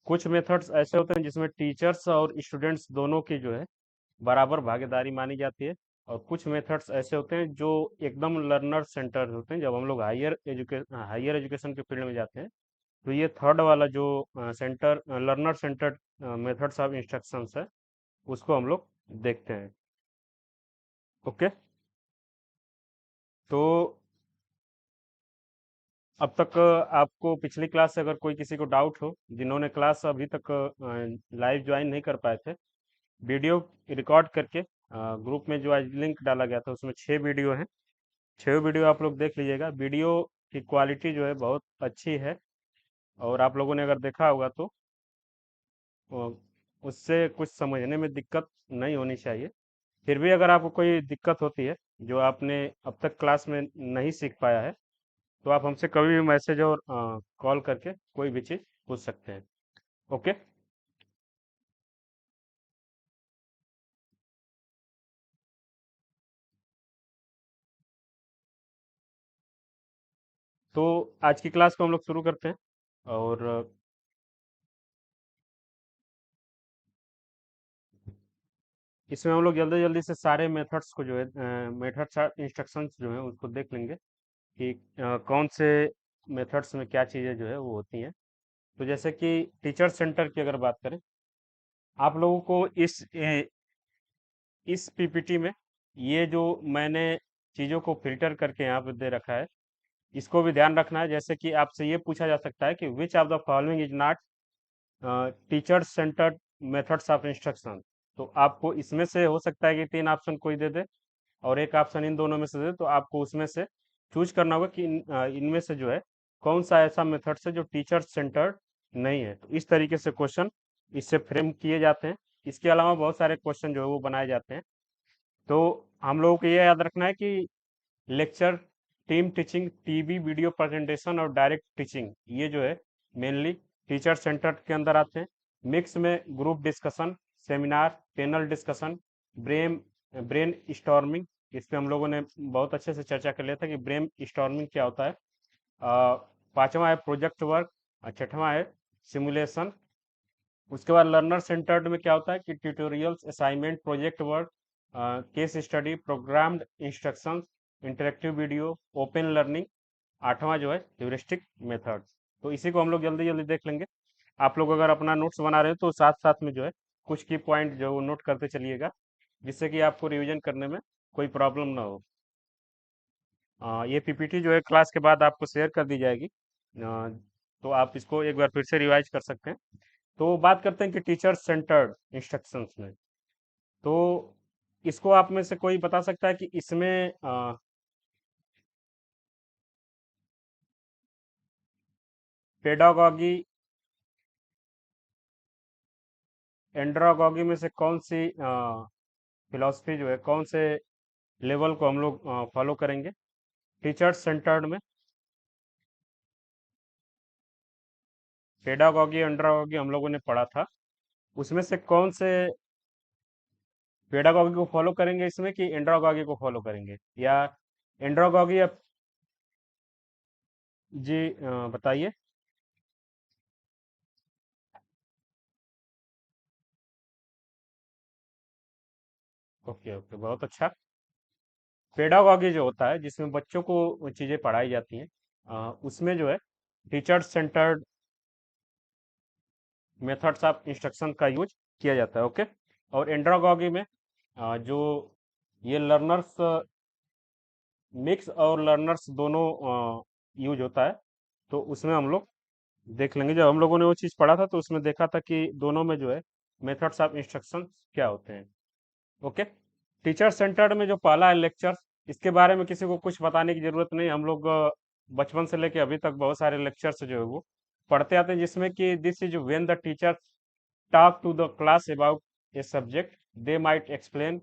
कुछ मेथड्स ऐसे होते हैं जिसमें टीचर्स और स्टूडेंट्स दोनों की जो है बराबर भागीदारी मानी जाती है। और कुछ मेथड्स ऐसे होते हैं जो एकदम लर्नर सेंटर होते हैं। जब हम लोग हायर एजुकेशन के फील्ड में जाते हैं तो ये थर्ड वाला जो centre learner centred methods of instructions है, उसको हम लोग देखते हैं। ओके। तो अब तक आपको पिछली क्लास से अगर कोई किसी को डाउट हो, जिन्होंने क्लास अभी तक लाइव ज्वाइन नहीं कर पाए थे, वीडियो रिकॉर्ड करके ग्रुप में जो आज लिंक डाला गया था उसमें 6 वीडियो हैं। 6 वीडियो आप लोग देख लीजिएगा। वीडियो की क्वालिटी जो है बहुत अच्छी है, और आप लोगों ने अगर देखा होगा तो अ, उससे कुछ समझने में दिक्कत नहीं होनी चाहिए। फिर भी अगर आपको कोई दिक्कत होती है जो आपने अब तक क्लास में नहीं सीख पाया है, तो आप हमसे कभी भी मैसेज और कॉल करके कोई भी चीज़ पूछ सकते हैं। ओके। तो आज की क्लास को हम लोग शुरू करते हैं। और इसमें हम लोग जल्दी जल्दी से सारे मेथड्स को जो है मेथड्स इंस्ट्रक्शंस जो है उसको देख लेंगे कि कौन से मेथड्स में क्या चीज़ें जो है वो होती हैं। तो जैसे कि टीचर सेंटर की अगर बात करें, आप लोगों को इस पीपीटी में ये जो मैंने चीज़ों को फिल्टर करके यहाँ पे दे रखा है, इसको भी ध्यान रखना है। जैसे कि आपसे ये पूछा जा सकता है कि which of the following is not teacher centred methods of instruction. तो आपको इसमें से हो सकता है कि 3 ऑप्शन कोई दे दे और एक ऑप्शन इन दोनों में से दे, तो आपको उसमें से चूज करना होगा कि इनमें से जो है कौन सा ऐसा मेथड है जो टीचर सेंटर्ड नहीं है। तो इस तरीके से क्वेश्चन इससे फ्रेम किए जाते हैं। इसके अलावा बहुत सारे क्वेश्चन जो है वो बनाए जाते हैं। तो हम लोगों को ये याद रखना है कि lecture, team teaching, TV video presentation और डायरेक्ट टीचिंग, ये जो है मेनली टीचर सेंटर के अंदर आते हैं। मिक्स में group discussion, seminar, panel discussion, brain brain storming, इस पे हम लोगों ने बहुत अच्छे से चर्चा कर लिया था कि ब्रेन स्टॉर्मिंग क्या होता है। पांचवा है प्रोजेक्ट वर्क, और छठवां है सिमुलेशन। उसके बाद लर्नर सेंटर्ड में क्या होता है कि tutorials, assignment, project work, case study, programmed instructions, interactive video, open learning. आठवां जो है ह्यूरिस्टिक मेथड। तो इसी को हम लोग जल्दी जल्दी देख लेंगे। आप लोग अगर अपना नोट्स बना रहे हैं तो साथ साथ में जो है कुछ की पॉइंट जो है वो नोट करते चलिएगा, जिससे कि आपको रिवीजन करने में कोई प्रॉब्लम ना हो। ये पीपीटी जो है क्लास के बाद आपको शेयर कर दी जाएगी, तो आप इसको एक बार फिर से रिवाइज कर सकते हैं। तो बात करते हैं कि टीचर सेंटर्ड इंस्ट्रक्शंस में। तो इसको आप में से कोई बता सकता है कि इसमें पेडागॉगी, एंड्रागॉगी में से कौन सी फिलॉसफी जो है, कौन से लेवल को हम लोग फॉलो करेंगे टीचर सेंटर्ड में? पेडागॉगी, एंड्रागॉगी हम लोगों ने पढ़ा था। उसमें से कौन से पेडागॉगी को फॉलो करेंगे इसमें, कि एंड्रागॉगी को फॉलो करेंगे, या एंड्रागॉगी या जी बताइए। ओके ओके, बहुत अच्छा। पेडागॉगी जो होता है जिसमें बच्चों को चीज़ें पढ़ाई जाती हैं, उसमें जो है teacher centred methods of instruction का यूज किया जाता है। ओके। और एंड्रागॉगी में जो ये लर्नर्स मिक्स और लर्नर्स दोनों यूज होता है। तो उसमें हम लोग देख लेंगे। जब हम लोगों ने वो चीज़ पढ़ा था तो उसमें देखा था कि दोनों में जो है मेथड्स ऑफ इंस्ट्रक्शन क्या होते हैं। ओके। टीचर सेंटर्ड में जो पहला है लेक्चर, इसके बारे में किसी को कुछ बताने की जरूरत नहीं। हम लोग बचपन से लेके अभी तक बहुत सारे लेक्चर्स जो है वो पढ़ते आते हैं, जिसमें कि this is when the teacher talk to the class about a subject. They might explain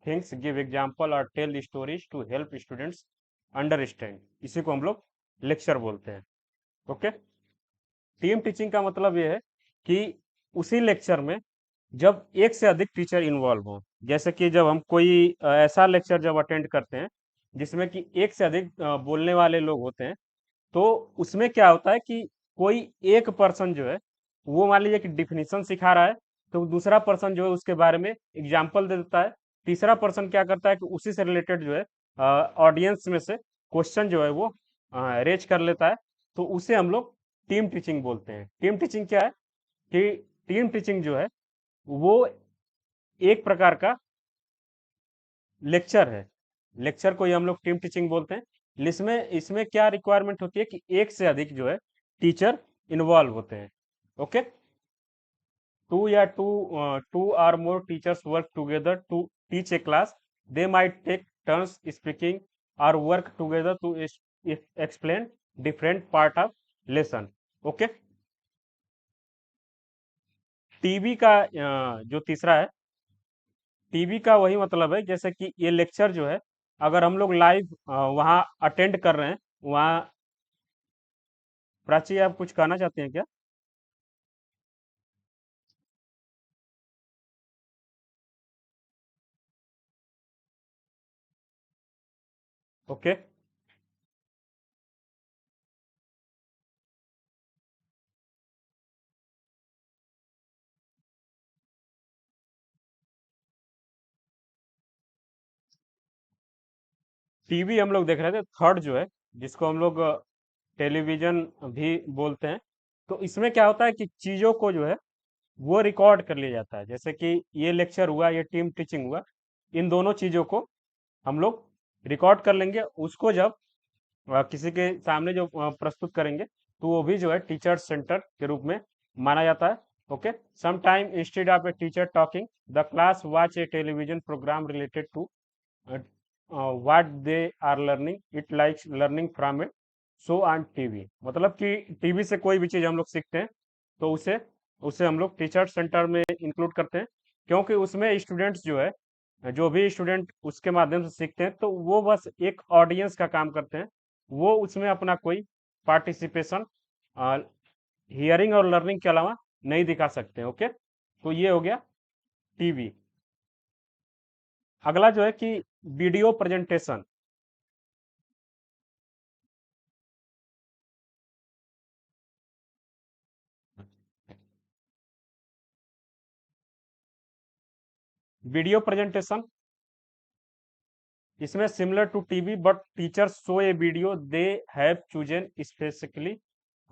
things, give example और tell stories to help students understand. इसी को हम लोग लेक्चर बोलते हैं। ओके। टीम टीचिंग का मतलब ये है कि उसी लेक्चर में जब एक से अधिक टीचर इन्वॉल्व हो, जैसे कि जब हम कोई ऐसा लेक्चर जब अटेंड करते हैं जिसमें कि एक से अधिक बोलने वाले लोग होते हैं, तो उसमें क्या होता है कि कोई एक पर्सन जो है वो मान लीजिए कि डिफिनीशन सिखा रहा है, तो दूसरा पर्सन जो है उसके बारे में एग्जाम्पल दे देता है। तीसरा पर्सन क्या करता है कि उसी से रिलेटेड जो है ऑडियंस में से क्वेश्चन जो है वो रेज कर लेता है। तो उसे हम लोग टीम टीचिंग बोलते हैं। टीम टीचिंग क्या है कि टीम टीचिंग जो है वो एक प्रकार का लेक्चर है। लेक्चर को ही हम लोग टीम टीचिंग बोलते हैं। इसमें इसमें क्या रिक्वायरमेंट होती है कि एक से अधिक जो है टीचर इन्वॉल्व होते हैं। Okay, two or more teachers work together to teach a class. They might take turns speaking और work together to explain different part of lesson. Okay, TV का जो तीसरा है, टीवी का वही मतलब है जैसे कि ये लेक्चर जो है अगर हम लोग लाइव वहाँ अटेंड कर रहे हैं वहाँ। प्राची, आप कुछ कहना चाहते हैं क्या? ओके, टीवी हम लोग देख रहे थे, थर्ड जो है जिसको हम लोग टेलीविजन भी बोलते हैं। तो इसमें क्या होता है कि चीजों को जो है वो रिकॉर्ड कर लिया जाता है। जैसे कि ये लेक्चर हुआ, ये टीम टीचिंग हुआ, इन दोनों चीजों को हम लोग रिकॉर्ड कर लेंगे। उसको जब किसी के सामने जो प्रस्तुत करेंगे तो वो भी जो है टीचर सेंटर के रूप में माना जाता है। Okay, some time instead of a teacher talking the class watch a television programme related to what they are learning, it likes learning from a show on TV. मतलब कि टीवी से कोई भी चीज हम लोग सीखते हैं तो उसे उसे हम लोग टीचर सेंटर में इंक्लूड करते हैं, क्योंकि उसमें स्टूडेंट्स जो है, जो भी स्टूडेंट उसके माध्यम से सीखते हैं तो वो बस एक ऑडियंस का काम करते हैं। वो उसमें अपना कोई पार्टिसिपेशन हियरिंग और लर्निंग के अलावा नहीं दिखा सकते हैं। ओके, तो ये हो गया टीवी। अगला जो है कि वीडियो प्रेजेंटेशन। वीडियो प्रेजेंटेशन इसमें similar to TV but teachers show a video they have chosen specifically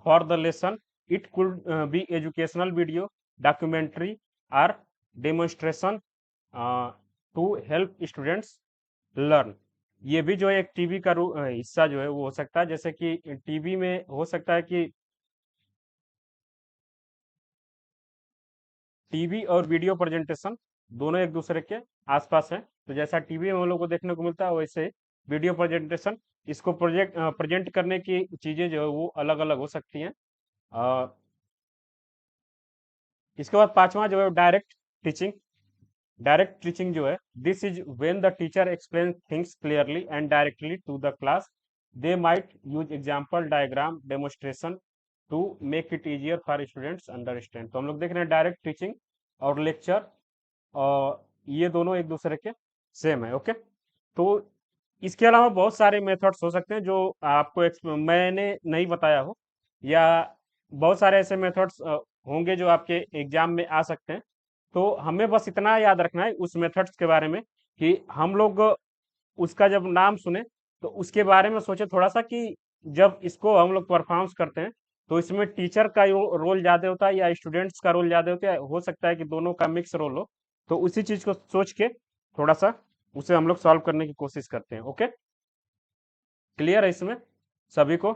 for the lesson. It could be educational video, documentary और demonstration to help students learn. ये भी जो है एक टीवी का हिस्सा जो है वो हो सकता है। जैसे कि टीवी में हो सकता है कि टीवी और वीडियो प्रेजेंटेशन दोनों एक दूसरे के आसपास हैं। तो जैसा टीवी में हम लोग को देखने को मिलता है वैसे वीडियो प्रेजेंटेशन, इसको प्रेजेंट करने की चीजें जो है वो अलग अलग हो सकती हैं। अ, इसके बाद पांचवा जो है डायरेक्ट टीचिंग। डायरेक्ट टीचिंग जो है, this is when the teacher explain things clearly and directly to the class. They might use example, diagram, demonstration to make it easier for students understand. तो हम लोग देख रहे हैं डायरेक्ट टीचिंग और lecture, और ये दोनों एक दूसरे के सेम है। ओके, तो इसके अलावा बहुत सारे मेथड्स हो सकते हैं जो आपको मैंने नहीं बताया हो, या बहुत सारे ऐसे मेथड्स होंगे जो आपके एग्जाम में आ सकते हैं। तो हमें बस इतना याद रखना है उस मेथड्स के बारे में कि हम लोग उसका जब नाम सुने तो उसके बारे में सोचे थोड़ा सा कि जब इसको हम लोग परफॉर्म्स करते हैं तो इसमें टीचर का रोल ज्यादा होता है या स्टूडेंट्स का रोल ज्यादा होता है, हो सकता है कि दोनों का मिक्स रोल हो। तो उसी चीज को सोच के थोड़ा सा उसे हम लोग सॉल्व करने की कोशिश करते हैं। ओके, क्लियर है इसमें सभी को?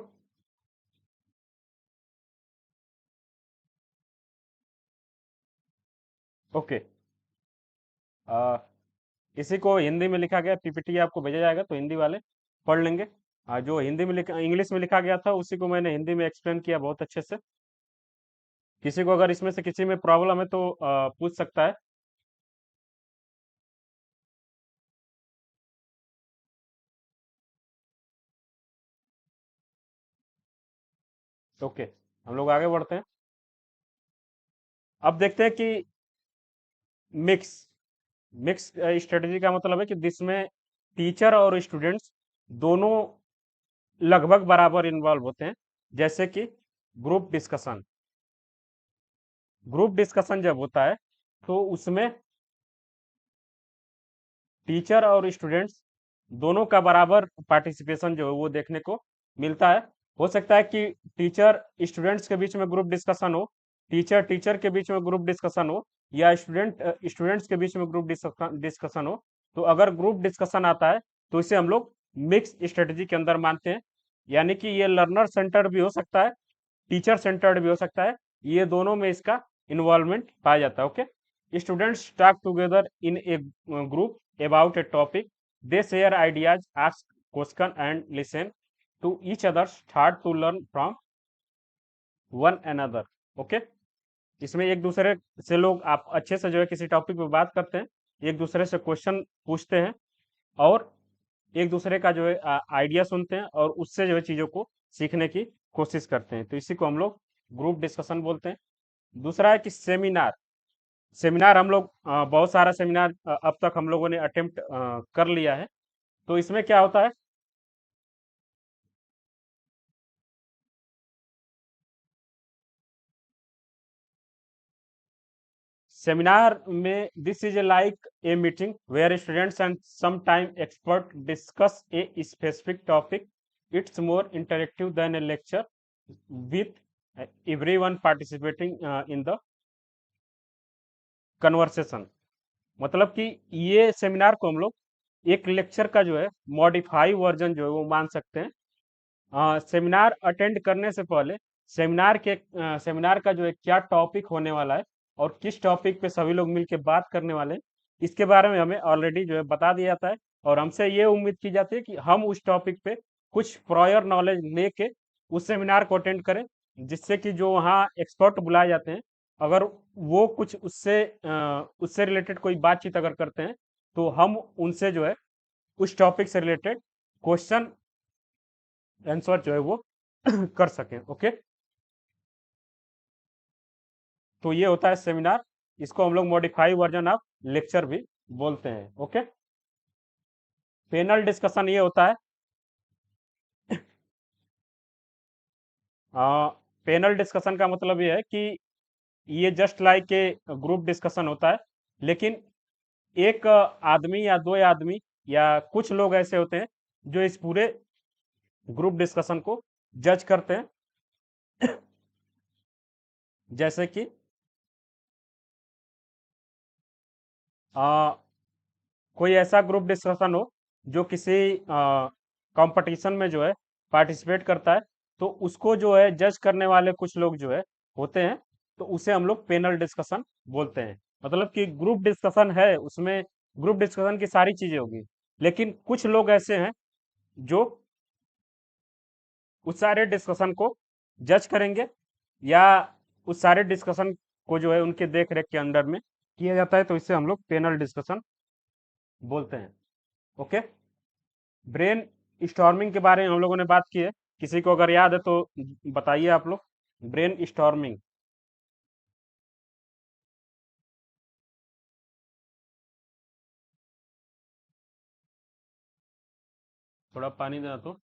ओके, आ, इसी को हिंदी में लिखा गया पीपीटी आपको भेजा जाएगा तो हिंदी वाले पढ़ लेंगे। जो हिंदी में लिखा, इंग्लिश में लिखा गया था उसी को मैंने हिंदी में एक्सप्लेन किया बहुत अच्छे से। किसी को अगर इसमें से किसी में प्रॉब्लम है तो पूछ सकता है। ओके, हम लोग आगे बढ़ते हैं। अब देखते हैं कि मिक्स मिक्स स्ट्रेटजी का मतलब है कि जिसमें टीचर और स्टूडेंट्स दोनों लगभग बराबर इन्वॉल्व होते हैं। जैसे कि ग्रुप डिस्कशन। ग्रुप डिस्कशन जब होता है तो उसमें टीचर और स्टूडेंट्स दोनों का बराबर पार्टिसिपेशन जो है वो देखने को मिलता है। हो सकता है कि टीचर स्टूडेंट्स के बीच में ग्रुप डिस्कशन हो, टीचर टीचर के बीच में ग्रुप डिस्कशन हो, या स्टूडेंट स्टूडेंट्स के बीच में ग्रुप डिस्कशन हो। तो अगर ग्रुप डिस्कशन आता है तो इसे हम लोग मिक्स स्ट्रेटजी के अंदर मानते हैं, यानी कि ये लर्नर सेंटर्ड भी हो सकता है, टीचर सेंटर्ड भी हो सकता है, ये दोनों में इसका इन्वॉल्वमेंट पाया जाता है। Okay, students talk together in a group about a topic. They share ideas, ask questions, and listen to each other's thought to learn from one another. Okay? इसमें एक दूसरे से लोग आप अच्छे से जो है किसी टॉपिक पे बात करते हैं, एक दूसरे से क्वेश्चन पूछते हैं और एक दूसरे का जो है आइडिया सुनते हैं और उससे जो है चीजों को सीखने की कोशिश करते हैं। तो इसी को हम लोग ग्रुप डिस्कशन बोलते हैं। दूसरा है कि सेमिनार। सेमिनार हम लोग बहुत सारा सेमिनार अब तक हम लोगों ने अटेम्प्ट कर लिया है। तो इसमें क्या होता है, सेमिनार में this is like a meeting where students and some time expert discuss a specific topic. It's more interactive than a lecture with everyone participating in the conversation. मतलब कि ये सेमिनार को हम लोग एक लेक्चर का जो है मॉडिफाई वर्जन जो है वो मान सकते हैं। सेमिनार अटेंड करने से पहले सेमिनार का जो है क्या टॉपिक होने वाला है और किस टॉपिक पे सभी लोग मिलकर बात करने वाले हैं, इसके बारे में हमें ऑलरेडी जो है बता दिया जाता है और हमसे ये उम्मीद की जाती है कि हम उस टॉपिक पे कुछ प्रायर नॉलेज लेके उस सेमिनार को अटेंड करें, जिससे कि जो वहाँ एक्सपर्ट बुलाए जाते हैं, अगर वो कुछ उससे रिलेटेड कोई बातचीत अगर करते हैं तो हम उनसे जो है उस टॉपिक से रिलेटेड क्वेश्चन आंसर जो है वो कर सकें। ओके, तो ये होता है सेमिनार। इसको हम लोग मॉडिफाई वर्जन ऑफ लेक्चर भी बोलते हैं। ओके, पैनल डिस्कशन ये होता है, पैनल डिस्कशन का मतलब ये है कि ये just like a group discussion होता है, लेकिन एक आदमी या दो आदमी या कुछ लोग ऐसे होते हैं जो इस पूरे ग्रुप डिस्कशन को जज करते हैं। जैसे कि आ, कोई ऐसा ग्रुप डिस्कशन हो जो किसी कंपटीशन में जो है पार्टिसिपेट करता है, तो उसको जो है जज करने वाले कुछ लोग जो है होते हैं, तो उसे हम लोग पैनल डिस्कशन बोलते हैं। मतलब कि ग्रुप डिस्कशन है, उसमें ग्रुप डिस्कशन की सारी चीजें होगी, लेकिन कुछ लोग ऐसे हैं जो उस सारे डिस्कशन को जज करेंगे या उस सारे डिस्कशन को जो है उनके देख रेख के अंडर में किया जाता है, तो इससे हम लोग पैनल डिस्कशन बोलते हैं। ओके, ब्रेन स्टॉर्मिंग के बारे में हम लोगों ने बात की है, किसी को अगर याद है तो बताइए आप लोग। Brain storming. थोड़ा पानी देना तो।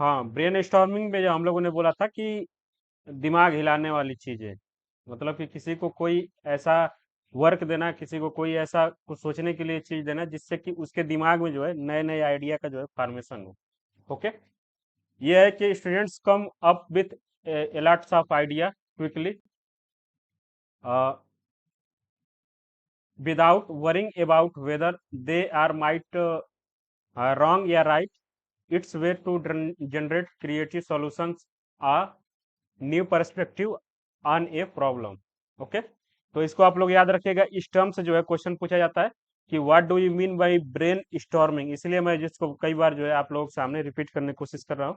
हाँ, ब्रेन स्टॉर्मिंग में जो हम लोगों ने बोला था कि दिमाग हिलाने वाली चीजें, मतलब कि किसी को कोई ऐसा वर्क देना, किसी को कोई ऐसा कुछ सोचने के लिए चीज देना जिससे कि उसके दिमाग में जो है नए नए आइडिया का जो है फॉर्मेशन हो। ओके, ये है कि students come up with lots of idea quickly without worrying about whether they are might wrong या right. It's way to generate creative solutions, a new perspective on a problem. Okay, तो इसको आप लोग याद रखिएगा। इस टर्म से जो है क्वेश्चन पूछा जाता है कि what do you mean by brain storming, इसलिए मैं जिसको कई बार जो है आप लोगों के सामने रिपीट करने की कोशिश कर रहा हूँ।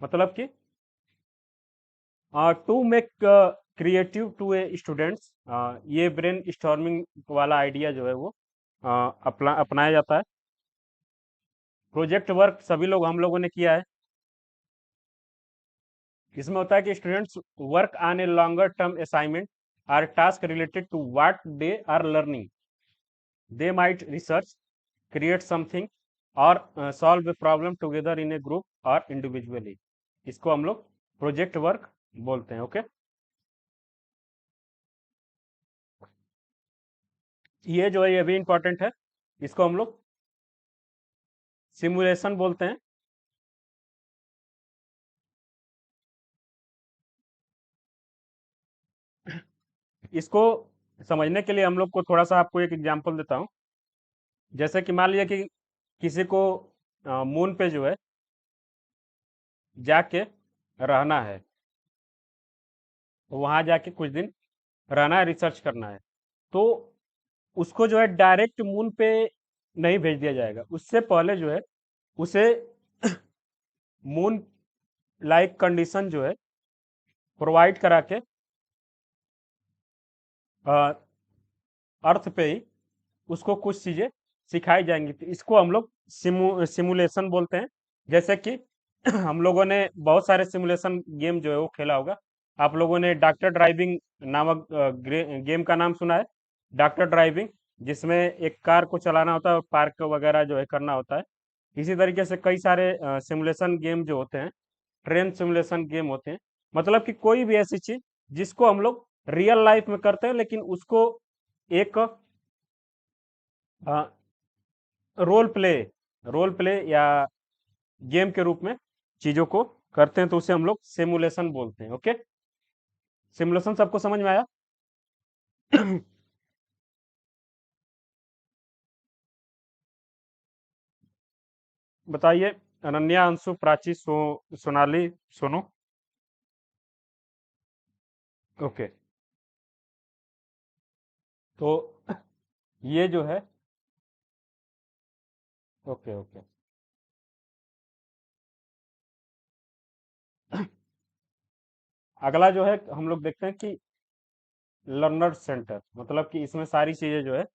मतलब कि to make creative to a students, ये ब्रेन स्टॉर्मिंग वाला आइडिया जो है वो अपनाया जाता है। प्रोजेक्ट वर्क सभी लोग हम लोगों ने किया है। इसमें होता है कि students work on a longer term assignment or task related to what they are learning. They might research, create something और solve a problem together in a group और इंडिविजुअली। इसको हम लोग प्रोजेक्ट वर्क बोलते हैं। ओके, ये जो है ये भी इंपॉर्टेंट है, इसको हम लोग सिमुलेशन बोलते हैं। इसको समझने के लिए हम लोग को थोड़ा सा आपको एक एग्जांपल देता हूँ। जैसे कि मान लिया कि किसी को मून पे जो है जाके रहना है, वहां जाके कुछ दिन रहना है, रिसर्च करना है, तो उसको जो है डायरेक्ट मून पे नहीं भेज दिया जाएगा। उससे पहले जो है उसे मून लाइक कंडीशन जो है प्रोवाइड करा के अर्थ पे ही उसको कुछ चीजें सिखाई जाएंगी। तो इसको हम लोग सिमुलेशन बोलते हैं। जैसे कि हम लोगों ने बहुत सारे सिमुलेशन गेम जो है वो खेला होगा। आप लोगों ने डॉक्टर ड्राइविंग नामक गेम का नाम सुना है? डॉक्टर ड्राइविंग, जिसमें एक कार को चलाना होता है और पार्क वगैरह जो है करना होता है। इसी तरीके से कई सारे सिमुलेशन गेम जो होते हैं, ट्रेन सिमुलेशन गेम होते हैं। मतलब कि कोई भी ऐसी चीज जिसको हम लोग रियल लाइफ में करते हैं, लेकिन उसको एक रोल प्ले रोल प्ले या गेम के रूप में चीजों को करते हैं, तो उसे हम लोग सिमुलेशन बोलते हैं। ओके, सिमुलेशन सबको समझ में आया? बताइए, अनन्या, अंशु, प्राची, सोनाली, सोनू। ओके, तो ये जो है, ओके ओके, अगला जो है हम लोग देखते हैं कि लर्नर सेंटर, मतलब कि इसमें सारी चीजें जो है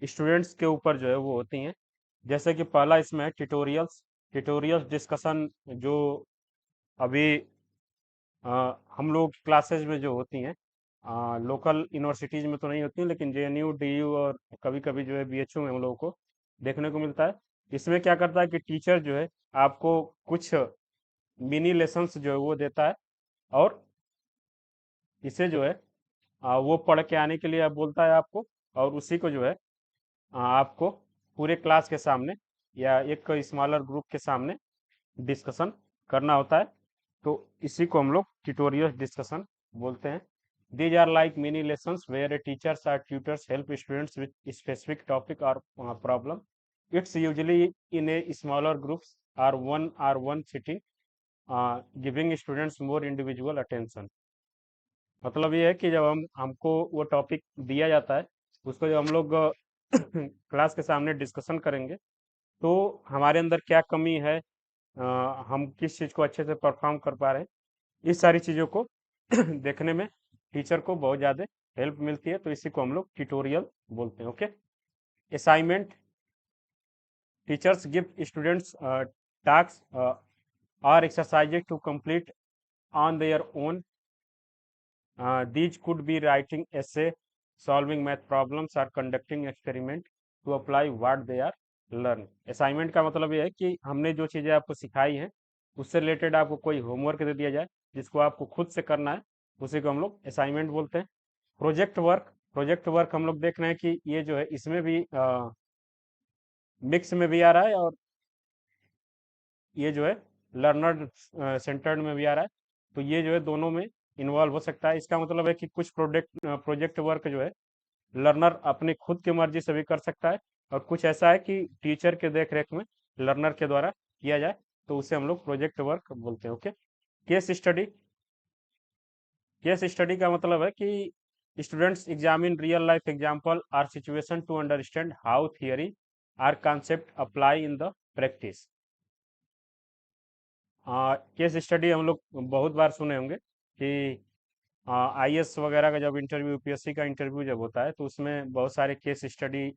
स्टूडेंट्स के ऊपर जो है वो होती हैं। जैसे कि पहला इसमें है ट्यूटोरियल्स। ट्यूटोरियल्स डिस्कशन जो अभी हम लोग क्लासेज में जो होती हैं, लोकल यूनिवर्सिटीज में तो नहीं होती हैं, लेकिन जेएनयू, डीयू और कभी कभी जो है बीएचयू में हम लोगों को देखने को मिलता है। इसमें क्या करता है कि टीचर जो है आपको कुछ मिनी लेसन्स जो है वो देता है, और इसे जो है वो पढ़ के आने के लिए अब बोलता है आपको, और उसी को जो है आपको पूरे क्लास के सामने या एक स्मॉलर ग्रुप के सामने डिस्कशन करना होता है। तो इसी को हम लोग ट्यूटोरियल डिस्कशन बोलते हैं। These are like mini lessons where a teachers or tutors help students with specific topic और problem. It's usually in a smaller groups or one sitting, giving students more individual attention. मतलब ये है कि जब हम हमको वो टॉपिक दिया जाता है, उसको जब हम लोग क्लास के सामने डिस्कशन करेंगे, तो हमारे अंदर क्या कमी है, हम किस चीज़ को अच्छे से परफॉर्म कर पा रहे हैं, इस सारी चीज़ों को देखने में टीचर को बहुत ज़्यादा हेल्प मिलती है। तो इसी को हम लोग ट्यूटोरियल बोलते हैं। Okay, assignment, teachers give students task और exercises to complete on their own. These could be writing essay, solving math problems, or conducting experiment to apply what they are learn। Assignment का मतलब ये है कि हमने जो चीज़ें आपको सिखाई हैं उससे रिलेटेड आपको कोई होमवर्क दे दिया जाए जिसको आपको खुद से करना है, उसी को हम लोग असाइनमेंट बोलते हैं। प्रोजेक्ट वर्क हम लोग देख रहे हैं कि ये जो है इसमें भी मिक्स में भी आ रहा है, और ये जो है लर्नर सेंटर्ड में भी आ रहा है। तो ये जो है दोनों में इन्वॉल्व हो सकता है। इसका मतलब है कि कुछ प्रोजेक्ट वर्क जो है लर्नर अपनी खुद की मर्जी से भी कर सकता है, और कुछ ऐसा है कि टीचर के देख रेख में लर्नर के द्वारा किया जाए, तो उसे हम लोग प्रोजेक्ट वर्क बोलते हैं। Okay, case study. Case study का मतलब है कि students examine real life example or situation to understand how theory or concept apply in the practice. Case study हम लोग बहुत बार सुने होंगे कि आईएएस वगैरह का जब इंटरव्यू, यूपीएससी का इंटरव्यू जब होता है, तो उसमें बहुत सारे केस स्टडी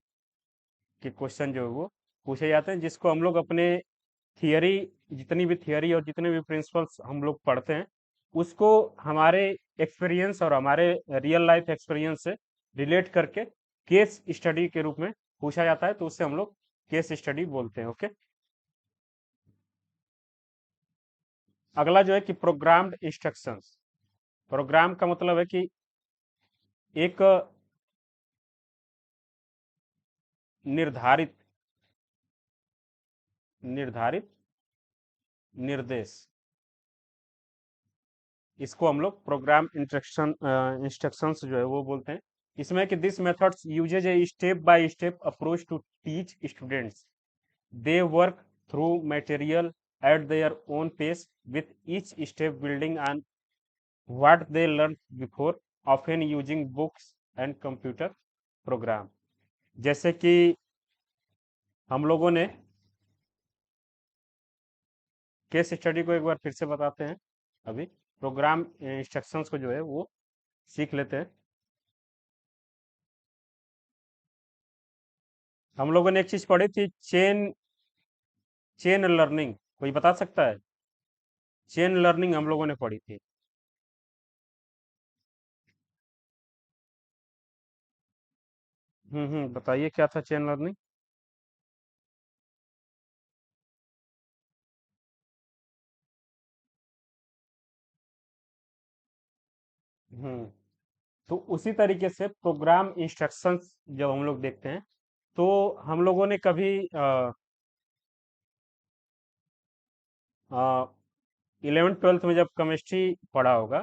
के क्वेश्चन जो है वो पूछे जाते हैं, जिसको हम लोग अपने थियरी, जितनी भी थियरी और जितने भी प्रिंसिपल्स हम लोग पढ़ते हैं, उसको हमारे एक्सपीरियंस और हमारे रियल लाइफ एक्सपीरियंस से रिलेट करके केस स्टडी के रूप में पूछा जाता है, तो उससे हम लोग केस स्टडी बोलते हैं। ओके, अगला जो है कि प्रोग्राम्ड इंस्ट्रक्शंस। प्रोग्राम का मतलब है कि एक निर्धारित निर्धारित निर्देश, इसको हम लोग प्रोग्राम इंस्ट्रक्शंस जो है वो बोलते हैं। इसमें कि this methods uses a step by step approach to teach students. They work through material at their own pace with each step building on what they learn before, often using books and computer program. जैसे कि हम लोगों ने case study को एक बार फिर से बताते हैं। अभी प्रोग्राम इंस्ट्रक्शंस को जो है वो सीख लेते हैं। हम लोगों ने एक चीज पढ़ी थी, चेन चेन लर्निंग। कोई बता सकता है? चेन लर्निंग हम लोगों ने पढ़ी थी। बताइए क्या था चेन लर्निंग? हम्म तो उसी तरीके से प्रोग्राम इंस्ट्रक्शंस जब हम लोग देखते हैं, तो हम लोगों ने कभी 11th 12th में जब केमिस्ट्री पढ़ा होगा,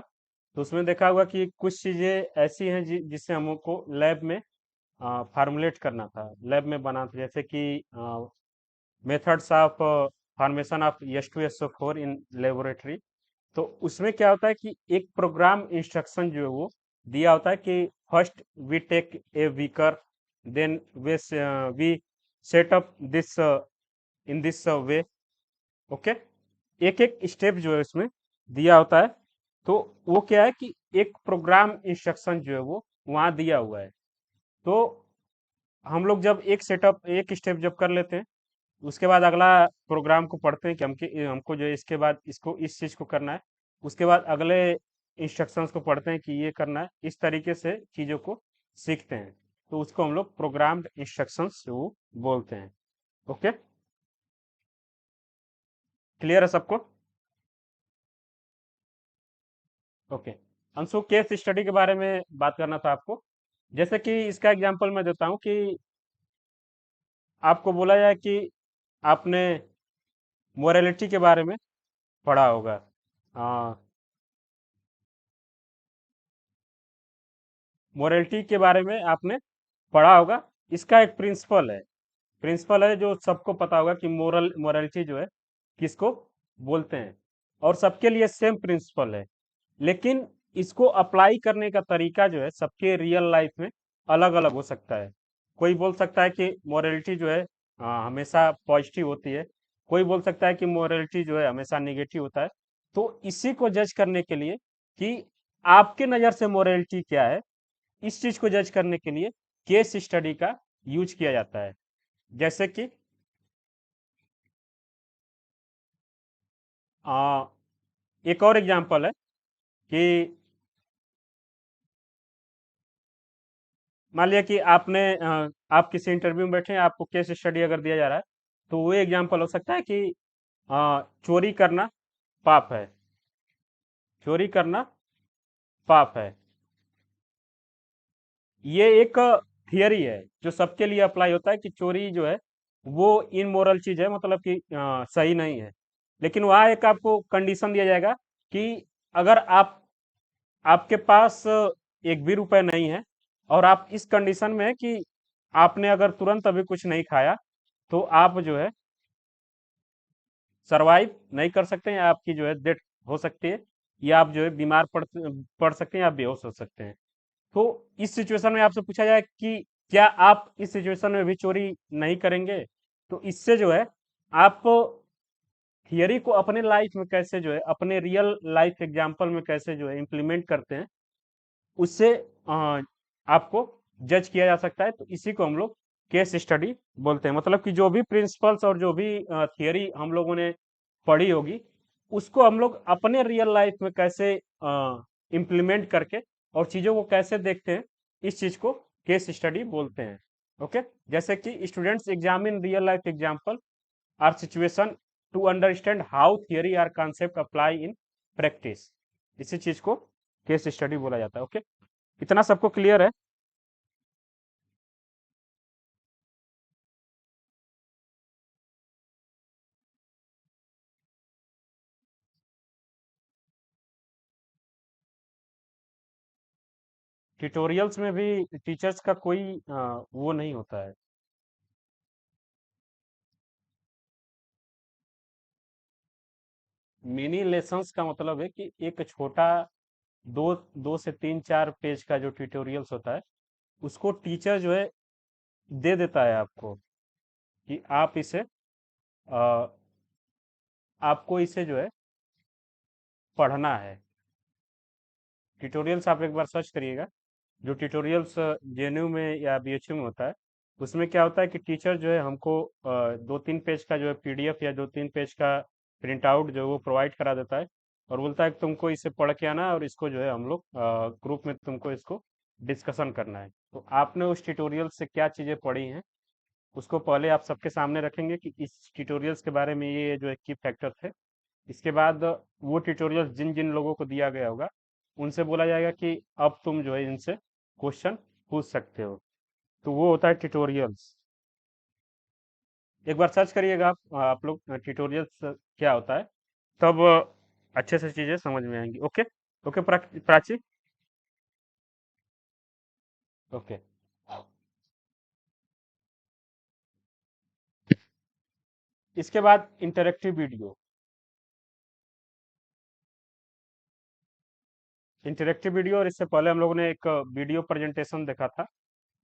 तो उसमें देखा होगा कि कुछ चीजें ऐसी हैं जिसे हमको लैब में फार्मुलेट करना था, लैब में बना था। जैसे कि methods of formation of H2SO4 in laboratory. तो उसमें क्या होता है कि एक प्रोग्राम इंस्ट्रक्शन जो है वो दिया होता है कि first we take a beaker, then we set up this in this way. Okay, एक एक स्टेप जो है उसमें दिया होता है। तो वो क्या है कि एक प्रोग्राम इंस्ट्रक्शन जो है वो वहाँ दिया हुआ है। तो हम लोग जब एक सेटअप एक स्टेप जब कर लेते हैं, उसके बाद अगला प्रोग्राम को पढ़ते हैं कि हमको जो है इसके बाद इसको इस चीज को करना है। उसके बाद अगले इंस्ट्रक्शंस को पढ़ते हैं कि ये करना है। इस तरीके से चीजों को सीखते हैं। तो उसको हम लोग प्रोग्राम्ड इंस्ट्रक्शंस वो बोलते हैं। ओके, क्लियर है सबको? ओके, अंशु केस स्टडी के बारे में बात करना था आपको। जैसे कि इसका एग्जांपल मैं देता हूँ कि आपको बोला जाए कि आपने मोरालिटी के बारे में पढ़ा होगा। मोरालिटी के बारे में आपने पढ़ा होगा। इसका एक प्रिंसिपल है जो सबको पता होगा कि मोरालिटी जो है किसको बोलते हैं, और सबके लिए सेम प्रिंसिपल है। लेकिन इसको अप्लाई करने का तरीका जो है सबके रियल लाइफ में अलग अलग हो सकता है। कोई बोल सकता है कि मोरालिटी जो है हमेशा पॉजिटिव होती है। कोई बोल सकता है कि मोरालिटी जो है हमेशा निगेटिव होता है। तो इसी को जज करने के लिए कि आपके नज़र से मोरालिटी क्या है, इस चीज को जज करने के लिए केस स्टडी का यूज किया जाता है। जैसे कि आ, एक और एग्जांपल है कि मान लिया कि आप किसी इंटरव्यू में बैठे हैं, आपको केस स्टडी अगर दिया जा रहा है, तो वो एग्जांपल हो सकता है कि चोरी करना पाप है। चोरी करना पाप है। ये एक थियरी है जो सबके लिए अप्लाई होता है कि चोरी जो है वो इनमोरल चीज है, मतलब कि सही नहीं है। लेकिन वहाँ एक आपको कंडीशन दिया जाएगा कि अगर आपके पास एक भी रुपए नहीं है, और आप इस कंडीशन में है कि आपने अगर तुरंत अभी कुछ नहीं खाया, तो आप जो है सरवाइव नहीं कर सकते हैं, या आपकी जो है डेथ हो सकती है, या आप जो है बीमार पड़ सकते हैं, या बेहोश हो सकते हैं। तो इस सिचुएशन में आपसे पूछा जाए कि क्या आप इस सिचुएशन में भी चोरी नहीं करेंगे? तो इससे जो है आप थियरी को अपने लाइफ में कैसे जो है अपने रियल लाइफ एग्जांपल में कैसे जो है इम्प्लीमेंट करते हैं, उससे आपको जज किया जा सकता है। तो इसी को हम लोग केस स्टडी बोलते हैं। मतलब कि जो भी प्रिंसिपल्स और जो भी थियरी हम लोगों ने पढ़ी होगी, उसको हम लोग अपने रियल लाइफ में कैसे इम्प्लीमेंट करके और चीज़ों को कैसे देखते हैं, इस चीज़ को केस स्टडी बोलते हैं। ओके, जैसे कि students examine real life example or situation to understand how theory or concept apply in practice. इसी चीज को केस स्टडी बोला जाता है। ओके, इतना सबको क्लियर है? ट्यूटोरियल्स में भी टीचर्स का कोई वो नहीं होता है। मिनी लेसन्स का मतलब है कि एक छोटा दो दो से तीन चार पेज का जो ट्यूटोरियल्स होता है, उसको टीचर जो है दे देता है आपको कि आप इसे आपको इसे जो है पढ़ना है। ट्यूटोरियल्स आप एक बार सर्च करिएगा, जो ट्यूटोरियल्स जेएनयू में या बीएचयू में होता है, उसमें क्या होता है कि टीचर जो है हमको 2-3 पेज का जो है पीडीएफ या 2-3 पेज का प्रिंट आउट जो है वो प्रोवाइड करा देता है, और बोलता है कि तुमको इसे पढ़ के आना है और इसको जो है हम लोग ग्रुप में तुमको इसको डिस्कशन करना है। तो आपने उस ट्यूटोरियल से क्या चीज़ें पढ़ी हैं, उसको पहले आप सबके सामने रखेंगे कि इस ट्यूटोरियल्स के बारे में ये जो है की फैक्टर थे। इसके बाद वो ट्यूटोरियल जिन जिन लोगों को दिया गया होगा, उनसे बोला जाएगा कि अब तुम जो है इनसे क्वेश्चन पूछ सकते हो। तो वो होता है ट्यूटोरियल्स। एक बार सर्च करिएगा आप लोग ट्यूटोरियल्स क्या होता है, तब अच्छे से चीजें समझ में आएंगी। ओके। ओके प्राची। ओके। इसके बाद इंटरेक्टिव वीडियो। इंटरेक्टिव वीडियो और इससे पहले हम लोगों ने एक वीडियो प्रेजेंटेशन देखा था।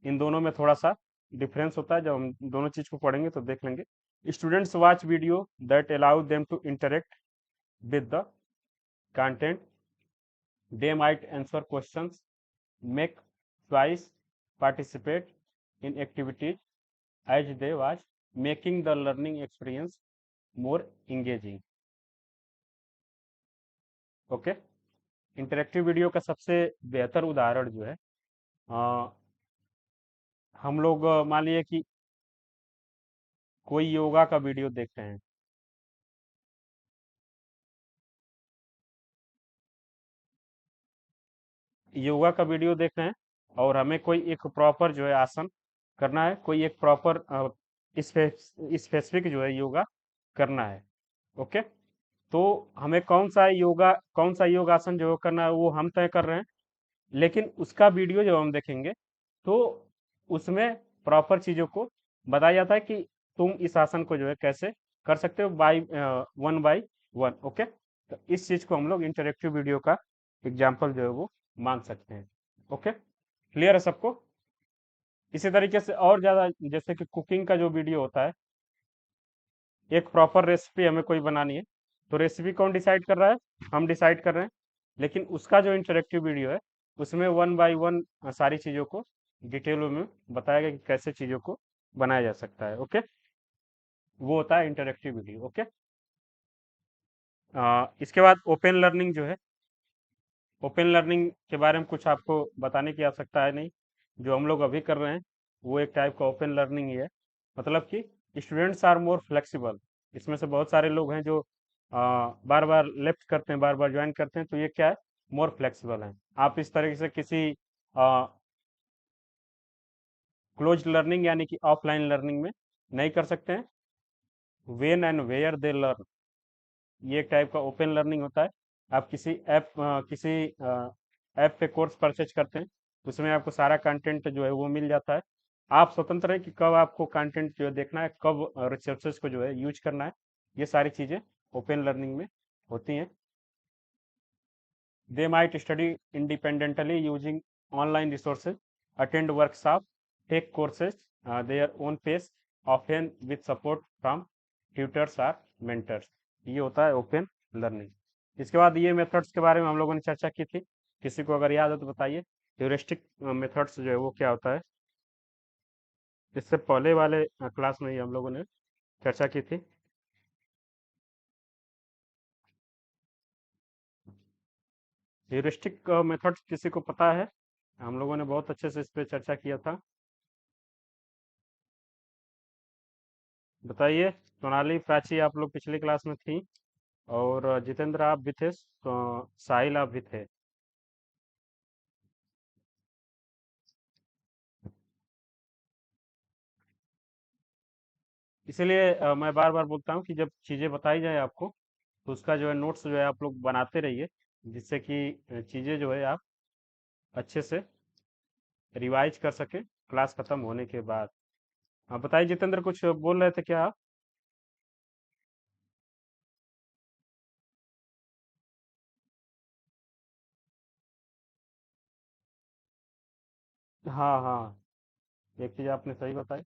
इन दोनों में थोड़ा सा डिफरेंस होता है, जब हम दोनों चीज को पढ़ेंगे तो देख लेंगे। Students watch video that allow them to interact with the content. They might answer questions, make choice, participate in activities as they watch, making the learning experience more engaging. Okay. Interactive video का सबसे बेहतर उदाहरण जो है, हम लोग मान लीजिए कि कोई योगा का वीडियो देख रहे हैं। योगा का वीडियो देख रहे हैं और हमें कोई एक प्रॉपर जो है आसन करना है, कोई एक प्रॉपर स्पेसिफिक जो है योगा करना है। ओके। तो हमें कौन सा योगासन जो करना है वो हम तय कर रहे हैं, लेकिन उसका वीडियो जब हम देखेंगे तो उसमें प्रॉपर चीजों को बताया जाता है कि तुम इस आसन को जो है कैसे कर सकते हो बाई वन। ओके। तो इस चीज को हम लोग इंटरेक्टिव वीडियो का एग्जाम्पल जो है वो मान सकते हैं। ओके, क्लियर है सबको? इसी तरीके से और ज्यादा, जैसे कि कुकिंग का जो वीडियो होता है, एक प्रॉपर रेसिपी हमें कोई बनानी है, तो रेसिपी कौन डिसाइड कर रहा है? हम डिसाइड कर रहे हैं। लेकिन उसका जो इंटरेक्टिव वीडियो है, उसमें वन बाय वन सारी चीज़ों को डिटेल में बताया गया कि कैसे चीज़ों को बनाया जा सकता है। ओके, वो होता है इंटरेक्टिव वीडियो। ओके। इसके बाद ओपन लर्निंग जो है, ओपन लर्निंग के बारे में कुछ आपको बताने की आवश्यकता है नहीं। जो हम लोग अभी कर रहे हैं वो एक टाइप का ओपन लर्निंग ही है। मतलब कि स्टूडेंट्स आर मोर फ्लेक्सिबल। इसमें से बहुत सारे लोग हैं जो बार बार लेफ्ट करते हैं, बार बार ज्वाइन करते हैं, तो ये क्या है, मोर फ्लेक्सिबल हैं। आप इस तरीके से किसी क्लोज लर्निंग यानी कि ऑफलाइन लर्निंग में नहीं कर सकते हैं। When and where they learn, ये एक टाइप का ओपन लर्निंग होता है। आप किसी ऐप पे कोर्स परचेज करते हैं, उसमें आपको सारा कंटेंट जो है वो मिल जाता है। आप स्वतंत्र है कि कब आपको कंटेंट जो है देखना है, कब रिसोर्सेज को जो है यूज करना है। ये सारी चीज़ें ओपन लर्निंग में होती हैं। They might study independently using online resources, attend workshop, take courses their own pace, often with support from tutors or mentors. ये होता है ओपन लर्निंग। इसके बाद ये मेथड्स के बारे में हम लोगों ने चर्चा की थी। किसी को अगर याद हो तो बताइए, ह्यूरिस्टिक मेथड्स जो है वो क्या होता है? इससे पहले वाले क्लास में ही हम लोगों ने चर्चा की थी। ह्यूरिस्टिक मेथड्स किसी को पता है? हम लोगों ने बहुत अच्छे से इस पे चर्चा किया था। बताइए। सोनाली, प्राची, आप लोग पिछली क्लास में थी, और जितेंद्र आप भी थे, साहिल आप भी थे। इसीलिए मैं बार बार बोलता हूँ कि जब चीज़ें बताई जाए आपको, तो उसका जो है नोट्स जो है आप लोग बनाते रहिए, जिससे कि चीज़ें जो है आप अच्छे से रिवाइज कर सके क्लास खत्म होने के बाद। हाँ बताइए जितेंद्र, कुछ बोल रहे थे क्या आप? हाँ हाँ, एक चीज़ आपने सही बताई।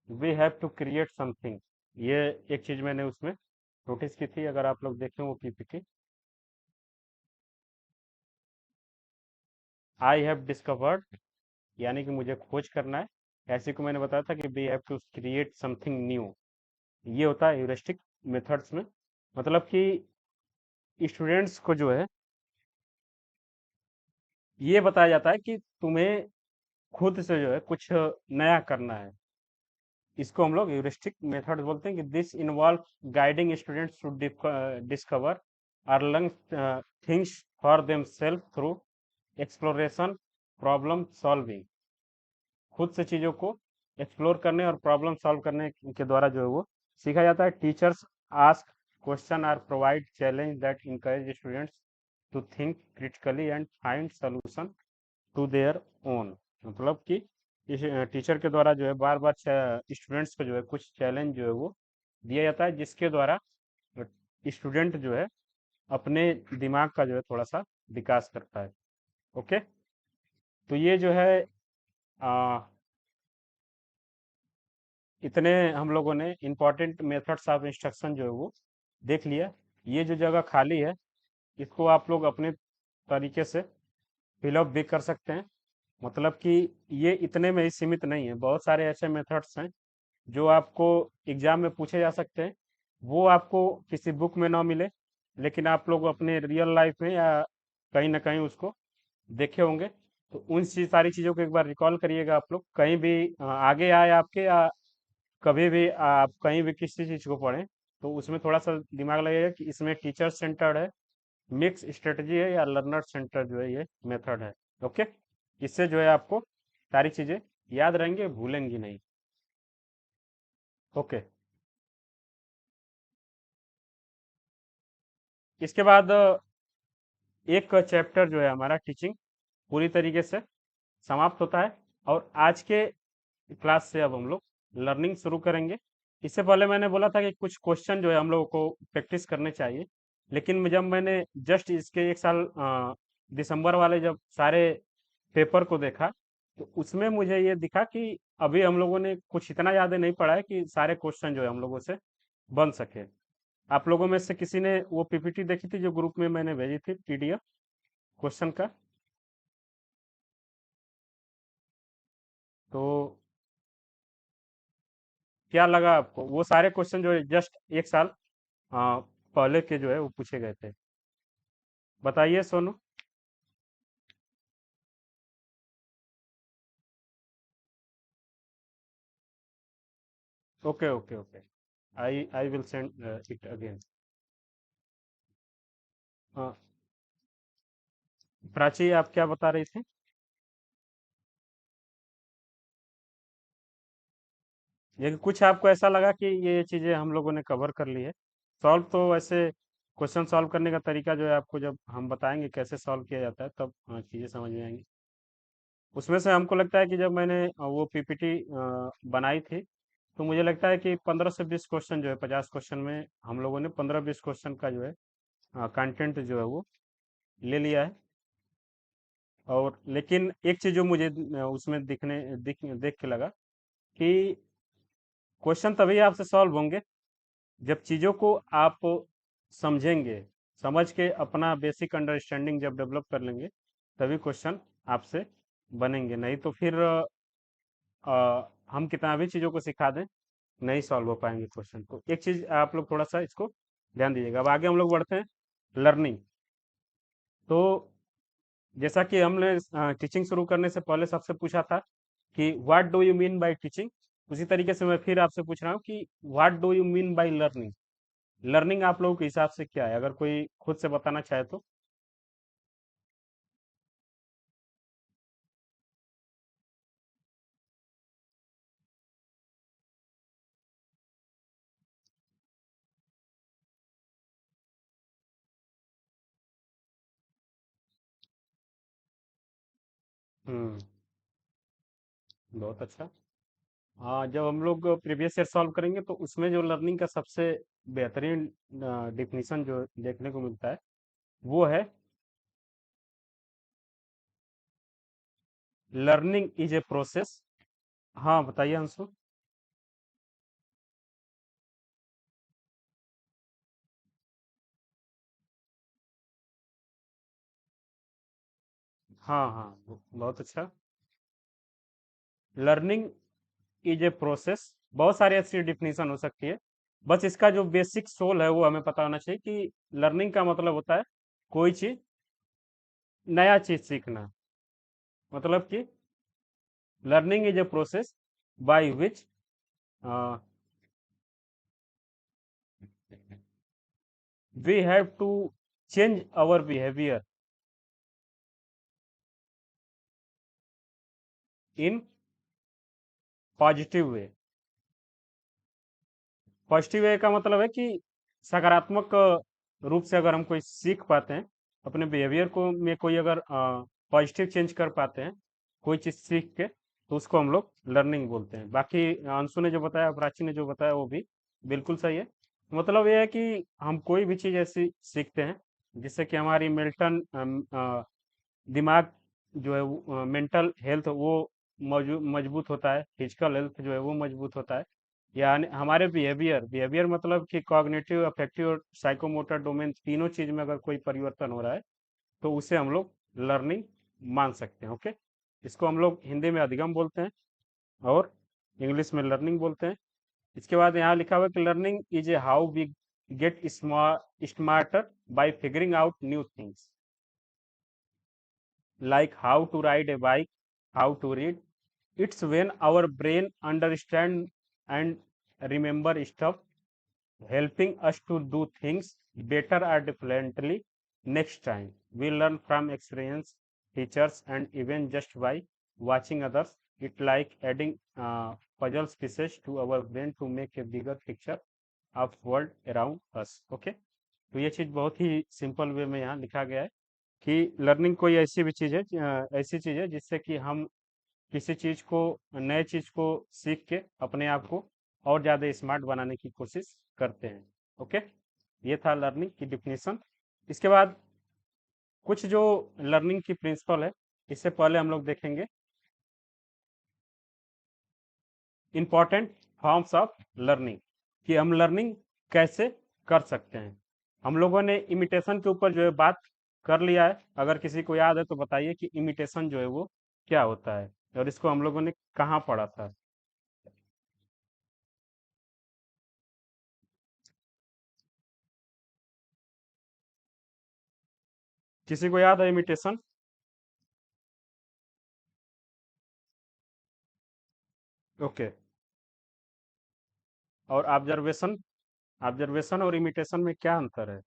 We have to create something, ये एक चीज़ मैंने उसमें नोटिस की थी, अगर आप लोग देखें वो पीपीटी। आई हैव डिस्कवर्ड, यानी कि मुझे खोज करना है। ऐसे को मैंने बताया था कि we have to create something new, ये होता है ह्यूरिस्टिक मेथड्स में। मतलब कि स्टूडेंट्स को जो है ये बताया जाता है कि तुम्हें खुद से जो है कुछ नया करना है। इसको हम लोग ह्यूरिस्टिक मेथड बोलते हैं कि this involve guiding students to discover और learn things for themselves through exploration, problem solving. खुद से चीज़ों को एक्सप्लोर करने और प्रॉब्लम सॉल्व करने के द्वारा जो है वो सीखा जाता है। टीचर्स आस्क क्वेश्चन और provide challenge that encourage students to think critically and find solution to their own. मतलब कि इस टीचर के द्वारा जो है बार बार स्टूडेंट्स को जो है कुछ चैलेंज जो है वो दिया जाता है, जिसके द्वारा स्टूडेंट जो है अपने दिमाग का जो है थोड़ा सा विकास करता है। ओके, तो ये जो है आ, इतने हम लोगों ने इम्पोर्टेंट मेथड्स ऑफ इंस्ट्रक्शन जो है वो देख लिया। ये जो जगह खाली है, इसको आप लोग अपने तरीके से फिलअप भी कर सकते हैं। मतलब कि ये इतने में ही सीमित नहीं है, बहुत सारे ऐसे मेथड्स हैं जो आपको एग्जाम में पूछे जा सकते हैं। वो आपको किसी बुक में ना मिले, लेकिन आप लोग अपने रियल लाइफ में या कहीं ना कहीं उसको देखे होंगे। तो उन सारी चीज़ों को एक बार रिकॉल करिएगा आप लोग, कहीं भी आगे आए आपके, या कभी भी आप कहीं भी किसी चीज़ को पढ़ें, तो उसमें थोड़ा सा दिमाग लगेगा कि इसमें टीचर सेंटर्ड है, मिक्स स्ट्रेटजी है, या लर्नर सेंटर जो है ये मेथड है। ओके, इससे जो है आपको सारी चीज़ें याद रहेंगे, भूलेंगी नहीं। ओके, इसके बाद एक चैप्टर जो है हमारा टीचिंग पूरी तरीके से समाप्त होता है, और आज के क्लास से अब हम लोग लर्निंग शुरू करेंगे। इससे पहले मैंने बोला था कि कुछ क्वेश्चन जो है हम लोगों को प्रैक्टिस करने चाहिए, लेकिन जब मैंने जस्ट इसके एक साल दिसंबर वाले जब सारे पेपर को देखा, तो उसमें मुझे ये दिखा कि अभी हम लोगों ने कुछ इतना ज़्यादा नहीं पढ़ा है कि सारे क्वेश्चन जो है हम लोगों से बन सके। आप लोगों में से किसी ने वो पीपीटी देखी थी जो ग्रुप में मैंने भेजी थी, पीडीएफ क्वेश्चन का? तो क्या लगा आपको, वो सारे क्वेश्चन जो है जस्ट एक साल आ, पहले के जो है वो पूछे गए थे? बताइए Sonu. Okay okay okay, I will send it again. Prachi, आप क्या बता रही थी? ये कि कुछ आपको ऐसा लगा कि ये चीज़ें हम लोगों ने कवर कर ली है? सॉल्व तो वैसे क्वेश्चन सॉल्व करने का तरीका जो है आपको जब हम बताएंगे कैसे सॉल्व किया जाता है, तब चीज़ें समझ में आएंगी। उसमें से हमको लगता है कि जब मैंने वो पीपीटी बनाई थी, तो मुझे लगता है कि 15 से 20 क्वेश्चन जो है, 50 क्वेश्चन में हम लोगों ने 15-20 क्वेश्चन का जो है कंटेंट जो है वो ले लिया है। और लेकिन एक चीज़ जो मुझे उसमें देख के लगा कि क्वेश्चन तभी आपसे सॉल्व होंगे जब चीज़ों को आप समझेंगे, समझ के अपना बेसिक अंडरस्टैंडिंग जब डेवलप कर लेंगे, तभी क्वेश्चन आपसे बनेंगे। नहीं तो फिर हम कितना भी चीज़ों को सिखा दें, नहीं सॉल्व हो पाएंगे क्वेश्चन। तो एक चीज़ आप लोग थोड़ा सा इसको ध्यान दीजिएगा। अब आगे हम लोग बढ़ते हैं। लर्निंग। तो जैसा कि हमने टीचिंग शुरू करने से पहले सबसे पूछा था कि what do you mean by teaching, उसी तरीके से मैं फिर आपसे पूछ रहा हूँ कि what do you mean by learning. Learning आप लोगों के हिसाब से क्या है, अगर कोई खुद से बताना चाहे तो। हम्म। बहुत अच्छा। हाँ, जब हम लोग प्रीवियस ईयर सॉल्व करेंगे तो उसमें जो लर्निंग का सबसे बेहतरीन डिफिनीशन जो देखने को मिलता है वो है लर्निंग इज ए प्रोसेस। हाँ बताइए अंशु। हाँ हाँ, बहुत अच्छा। लर्निंग इज ए प्रोसेस, बहुत सारी ऐसी डिफिनीशन हो सकती है। बस इसका जो बेसिक सोल है वो हमें पता होना चाहिए कि लर्निंग का मतलब होता है कोई चीज, नया चीज सीखना। मतलब कि learning is a process by which we have to change our behaviour in positive way. Positive way का मतलब है कि सकारात्मक रूप से अगर हम कोई सीख पाते हैं, अपने बिहेवियर को में कोई अगर पॉजिटिव चेंज कर पाते हैं कोई चीज़ सीख के, तो उसको हम लोग लर्निंग बोलते हैं। बाकी अंशु ने जो बताया, प्राची ने जो बताया वो भी बिल्कुल सही है। मतलब ये है कि हम कोई भी चीज़ ऐसी सीखते हैं जिससे कि हमारी मेल्टन दिमाग जो है, मेंटल हेल्थ वो मजबूत होता है, फिजिकल हेल्थ जो है वो मजबूत होता है। यानी हमारे बिहेवियर बिहेवियर मतलब कि कॉग्निटिव, अफेक्टिव और साइकोमोटर डोमेन, तीनों चीज में अगर कोई परिवर्तन हो रहा है तो उसे हम लोग लर्निंग मान सकते हैं। ओके, इसको हम लोग हिंदी में अधिगम बोलते हैं और इंग्लिश में लर्निंग बोलते हैं। इसके बाद यहाँ लिखा हुआ है कि learning is a how we get smarter by figuring out new things, like how to ride a bike, how to read. It's when our brain understand and remember stuff, helping us to do things better or differently next time. We learn from experience, teachers, and even just by watching others. It like adding puzzle pieces to our brain to make a bigger picture of world around us. Okay, तो ये चीज बहुत ही simple way में यहाँ लिखा गया है कि लर्निंग कोई ऐसी भी चीज़ है, ऐसी चीज़ है जिससे कि हम किसी चीज़ को, नए चीज़ को सीख के अपने आप को और ज़्यादा स्मार्ट बनाने की कोशिश करते हैं। ओके, ये था लर्निंग की डिफिनीशन। इसके बाद कुछ जो लर्निंग की प्रिंसिपल है, इससे पहले हम लोग देखेंगे इंपॉर्टेंट फॉर्म्स ऑफ लर्निंग, कि हम लर्निंग कैसे कर सकते हैं। हम लोगों ने इमिटेशन के ऊपर जो है बात कर लिया है, अगर किसी को याद है तो बताइए कि इमिटेशन जो है वो क्या होता है और इसको हम लोगों ने कहाँ पढ़ा था। किसी को याद है इमिटेशन? ओके। और ऑब्जर्वेशन, ऑब्जर्वेशन और इमिटेशन में क्या अंतर है?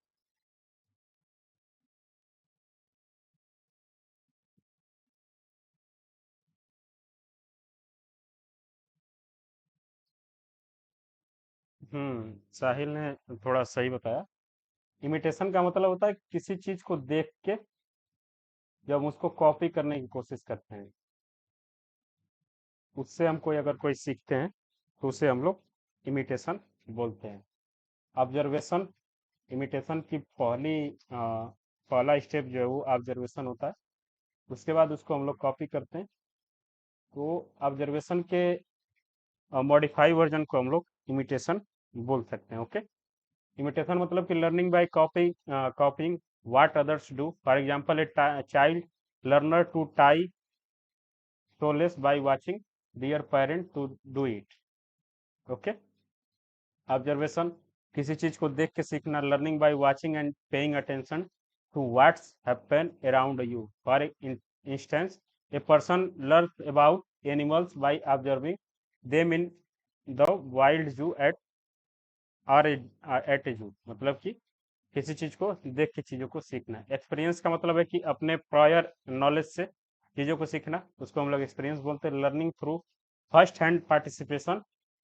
साहिल ने थोड़ा सही बताया। इमिटेशन का मतलब होता है किसी चीज को देख के जब हम उसको कॉपी करने की कोशिश करते हैं, उससे हम कोई अगर कोई सीखते हैं तो उसे हम लोग इमिटेशन बोलते हैं। ऑब्जर्वेशन, इमिटेशन की पहला स्टेप जो है वो ऑब्जर्वेशन होता है, उसके बाद उसको हम लोग कॉपी करते हैं। तो ऑब्जर्वेशन के मॉडिफाई वर्जन को हम लोग इमिटेशन बोल सकते हैं। ओके, इमिटेशन मतलब कि learning by copying what others do. For example, a child learner to tie shoelace by watching their parent to do it. Okay, observation किसी चीज को देख के सीखना, learning by watching and paying attention to what's happen around you. For instance, a person learn about animals by observing them in the wild zoo at और at a zoo. मतलब कि किसी चीज को देख के चीजों को सीखना। एक्सपीरियंस का मतलब है कि अपने प्रायर नॉलेज से चीजों को सीखना, उसको हम लोग एक्सपीरियंस बोलते हैं। Learning through first hand participation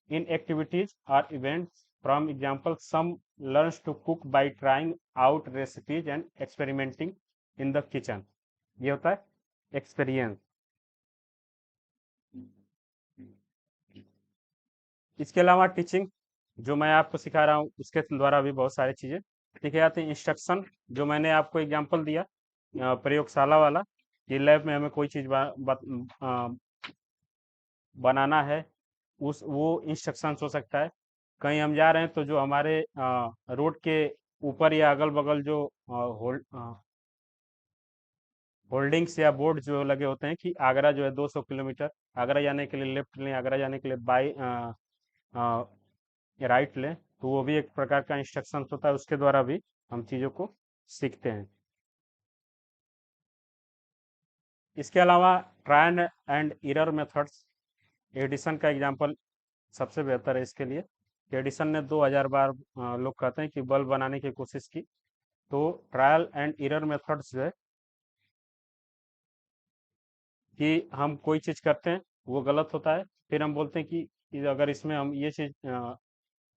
in activities और events. From example, some learns to cook by trying out recipes and experimenting in the kitchen. ये होता है एक्सपीरियंस। इसके अलावा टीचिंग, जो मैं आपको सिखा रहा हूँ उसके द्वारा भी बहुत सारी चीज़ें सीखे जाती हैं। इंस्ट्रक्शन, जो मैंने आपको एग्जांपल दिया प्रयोगशाला वाला, कि लैब में हमें कोई चीज़ बनाना है, उस वो इंस्ट्रक्शंस हो सकता है। कहीं हम जा रहे हैं तो जो हमारे रोड के ऊपर या अगल बगल जो होल्डिंग्स या बोर्ड जो लगे होते हैं कि आगरा जो है 200 किलोमीटर, आगरा जाने के लिए लेफ्ट लें, आगरा जाने के लिए बाई राइट लें, तो वो भी एक प्रकार का इंस्ट्रक्शन होता है, उसके द्वारा भी हम चीज़ों को सीखते हैं। इसके अलावा trial and error methods, Edison का एग्जांपल सबसे बेहतर है इसके लिए। एडिसन ने 2000 बार लोग कहते हैं कि बल्ब बनाने की कोशिश की। तो ट्रायल एंड एरर मेथड्स जो है कि हम कोई चीज़ करते हैं, वो गलत होता है, फिर हम बोलते हैं कि अगर इसमें हम ये चीज़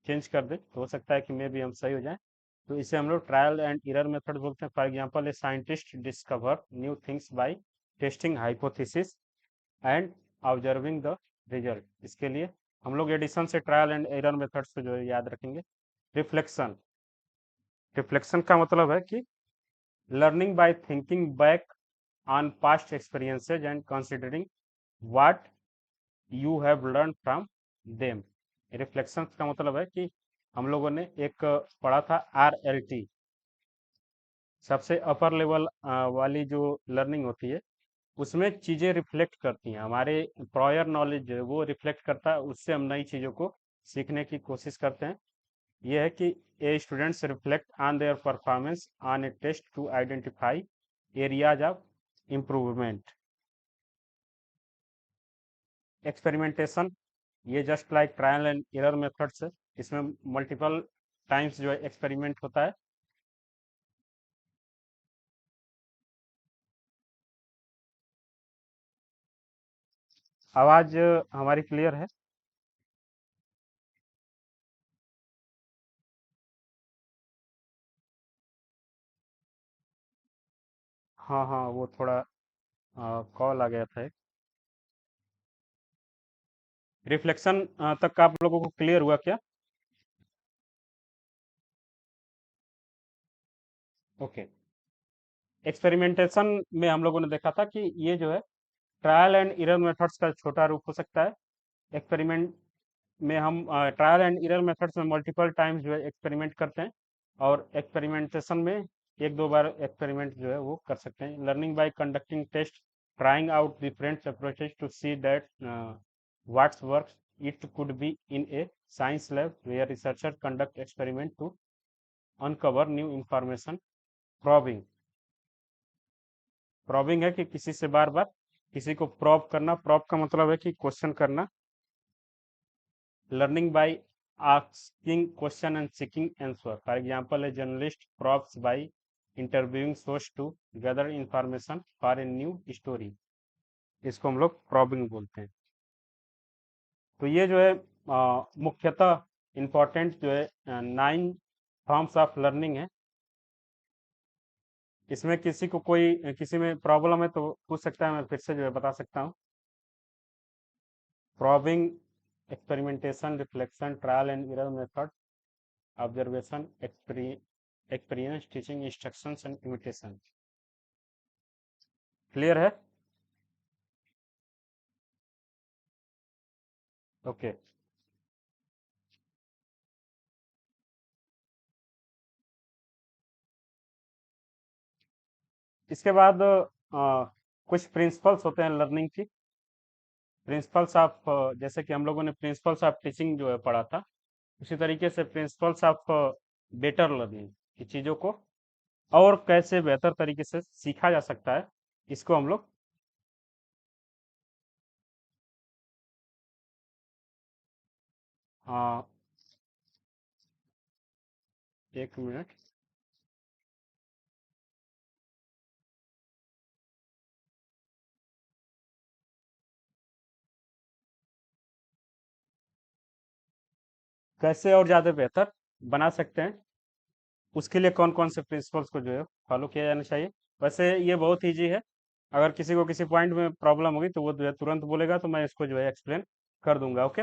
चेंज कर दें तो हो सकता है कि मे भी हम सही हो जाएं। तो इसे हम लोग ट्रायल एंड एरर मेथड बोलते हैं। For example, a scientist discover new things by testing hypothesis and observing the result. इसके लिए हम लोग एडिशन से ट्रायल एंड एरर मेथड्स को जो है याद रखेंगे। रिफ्लेक्शन, रिफ्लेक्शन का मतलब है कि learning by thinking back on past experiences and considering what you have learn from them. Reflection का मतलब है कि हम लोगों ने एक पढ़ा था RLT, सबसे अपर लेवल वाली जो लर्निंग होती है, उसमें चीज़ें रिफ्लेक्ट करती हैं, हमारे प्रायर नॉलेज जो है वो रिफ्लेक्ट करता है, उससे हम नई चीज़ों को सीखने की कोशिश करते हैं। यह है कि a students reflect on their performance on a test to identify areas of improvement. Experimentation, ये just like trial and error methods है, इसमें मल्टीपल टाइम्स जो है एक्सपेरिमेंट होता है। आवाज़ हमारी क्लियर है? हाँ हाँ, वो थोड़ा कॉल आ गया था एक। रिफ्लेक्शन तक आप लोगों को क्लियर हुआ क्या? ओके। एक्सपेरिमेंटेशन में हम लोगों ने देखा था कि ये जो है ट्रायल एंड एरर मेथड्स का छोटा रूप हो सकता है। एक्सपेरिमेंट में हम ट्रायल एंड एरर मेथड्स में मल्टीपल टाइम्स जो है एक्सपेरिमेंट करते हैं, और एक्सपेरिमेंटेशन में एक दो बार एक्सपेरिमेंट जो है वो कर सकते हैं। Learning by conducting test, trying out different approaches to see that what's works. It could be in a science lab where researcher conduct experiment to uncover new information. Probing, probing है कि किसी से बार बार किसी को प्रॉब करना। Probe का मतलब है कि क्वेश्चन करना। Learning by asking question and seeking answer. For example, a journalist probes by interviewing source to gather information for a new story. इसको हम लोग प्रॉबिंग बोलते हैं। तो ये जो है मुख्यतः इम्पोर्टेंट जो है 9 फॉर्म्स ऑफ लर्निंग है। इसमें किसी को कोई किसी में प्रॉब्लम है तो पूछ सकता है, मैं फिर से जो है बता सकता हूँ। Probing, experimentation, reflection, trial and error method, observation, experience, teaching, instructions and imitation. Clear है? ओके। इसके बाद कुछ प्रिंसिपल्स होते हैं लर्निंग की। प्रिंसिपल्स ऑफ, जैसे कि हम लोगों ने प्रिंसिपल्स ऑफ टीचिंग जो है पढ़ा था, उसी तरीके से प्रिंसिपल्स ऑफ बेटर लर्निंग, की चीज़ों को और कैसे बेहतर तरीके से सीखा जा सकता है, इसको हम लोग आ, 1 मिनट। कैसे और ज़्यादा बेहतर बना सकते हैं, उसके लिए कौन कौन से प्रिंसिपल्स को जो है फॉलो किया जाना चाहिए। वैसे ये बहुत ईजी है, अगर किसी को किसी पॉइंट में प्रॉब्लम होगी तो वो जो है तुरंत बोलेगा, तो मैं इसको जो है एक्सप्लेन कर दूंगा। ओके।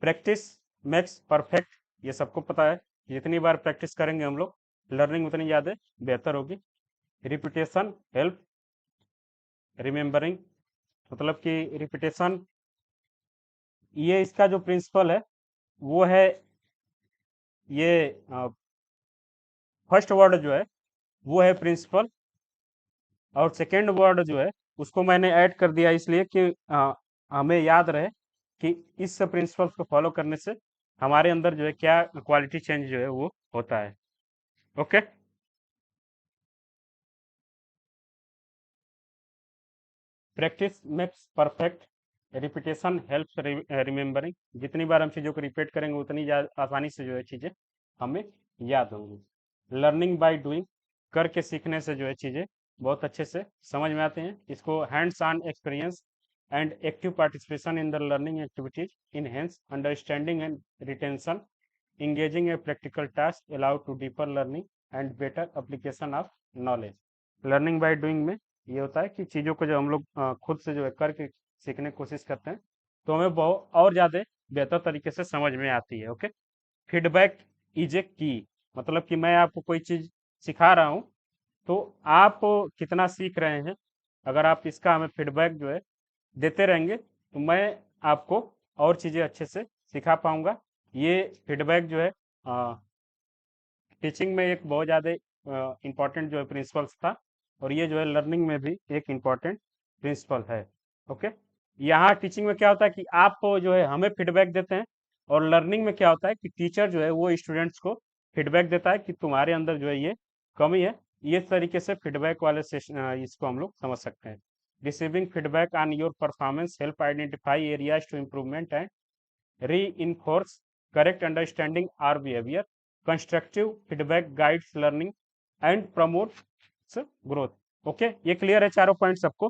प्रैक्टिस मेक्स परफेक्ट, ये सबको पता है। जितनी बार प्रैक्टिस करेंगे हम लोग, लर्निंग उतनी ज़्यादा बेहतर होगी। रिपीटेशन हेल्प रिमेम्बरिंग, मतलब कि रिपीटेशन, ये इसका जो प्रिंसिपल है वो है, ये फर्स्ट वर्ड जो है वो है प्रिंसिपल, और सेकेंड वर्ड जो है उसको मैंने ऐड कर दिया इसलिए कि हमें याद रहे कि इस प्रिंसिपल्स को फॉलो करने से हमारे अंदर जो है क्या क्वालिटी चेंज जो है वो होता है। Okay. Practice makes perfect, repetition helps remembering, जितनी बार हम चीज़ों को रिपीट करेंगे उतनी आसानी से जो है चीज़ें हमें याद होंगी। लर्निंग बाय डूइंग, करके सीखने से जो है चीज़ें बहुत अच्छे से समझ में आते हैं। इसको hands on experience and active participation in the learning activities enhance understanding and retention, engaging a practical task allow to deeper learning and better application of knowledge। Learning by doing में ये होता है कि चीज़ों को जो हम लोग खुद से जो है करके सीखने की कोशिश करते हैं, तो हमें बहुत और ज़्यादा बेहतर तरीके से समझ में आती है। ओके। फीडबैक इज ए की, मतलब कि मैं आपको कोई चीज़ सिखा रहा हूँ, तो आप कितना सीख रहे हैं, अगर आप इसका हमें फीडबैक जो है देते रहेंगे, तो मैं आपको और चीज़ें अच्छे से सिखा पाऊंगा। ये फीडबैक जो है टीचिंग में एक बहुत ज़्यादा इम्पोर्टेंट जो है प्रिंसिपल्स था, और ये जो है लर्निंग में भी एक इम्पोर्टेंट प्रिंसिपल है। ओके। यहाँ टीचिंग में क्या होता है कि आप जो है हमें फीडबैक देते हैं, और लर्निंग में क्या होता है कि टीचर जो है वो स्टूडेंट्स को फीडबैक देता है कि तुम्हारे अंदर जो है ये कमी है। ये तरीके से फीडबैक वाले सेशन इसको हम लोग समझ सकते हैं। Receiving feedback on your performance help identify areas to improvement and reinforce correct understanding or behavior. Constructive feedback guides learning and promotes growth। Okay, ये क्लियर है चारों पॉइंट सबको?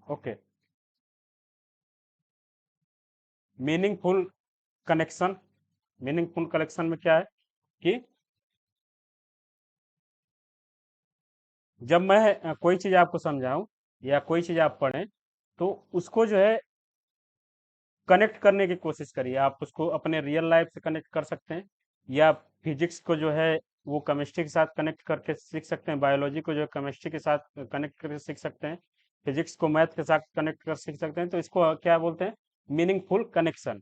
Okay. Meaningful connection, meaningful connection में क्या है कि जब मैं कोई चीज़ आपको समझाऊं या कोई चीज़ आप पढ़ें, तो उसको जो है कनेक्ट करने की कोशिश करिए। आप उसको अपने रियल लाइफ से कनेक्ट कर सकते हैं, या फिजिक्स को जो है वो केमिस्ट्री के साथ कनेक्ट करके सीख सकते हैं, बायोलॉजी को जो है केमिस्ट्री के साथ कनेक्ट करके सीख सकते हैं, फिजिक्स को मैथ के साथ कनेक्ट कर सीख सकते हैं। तो इसको क्या बोलते हैं? Meaningful connection,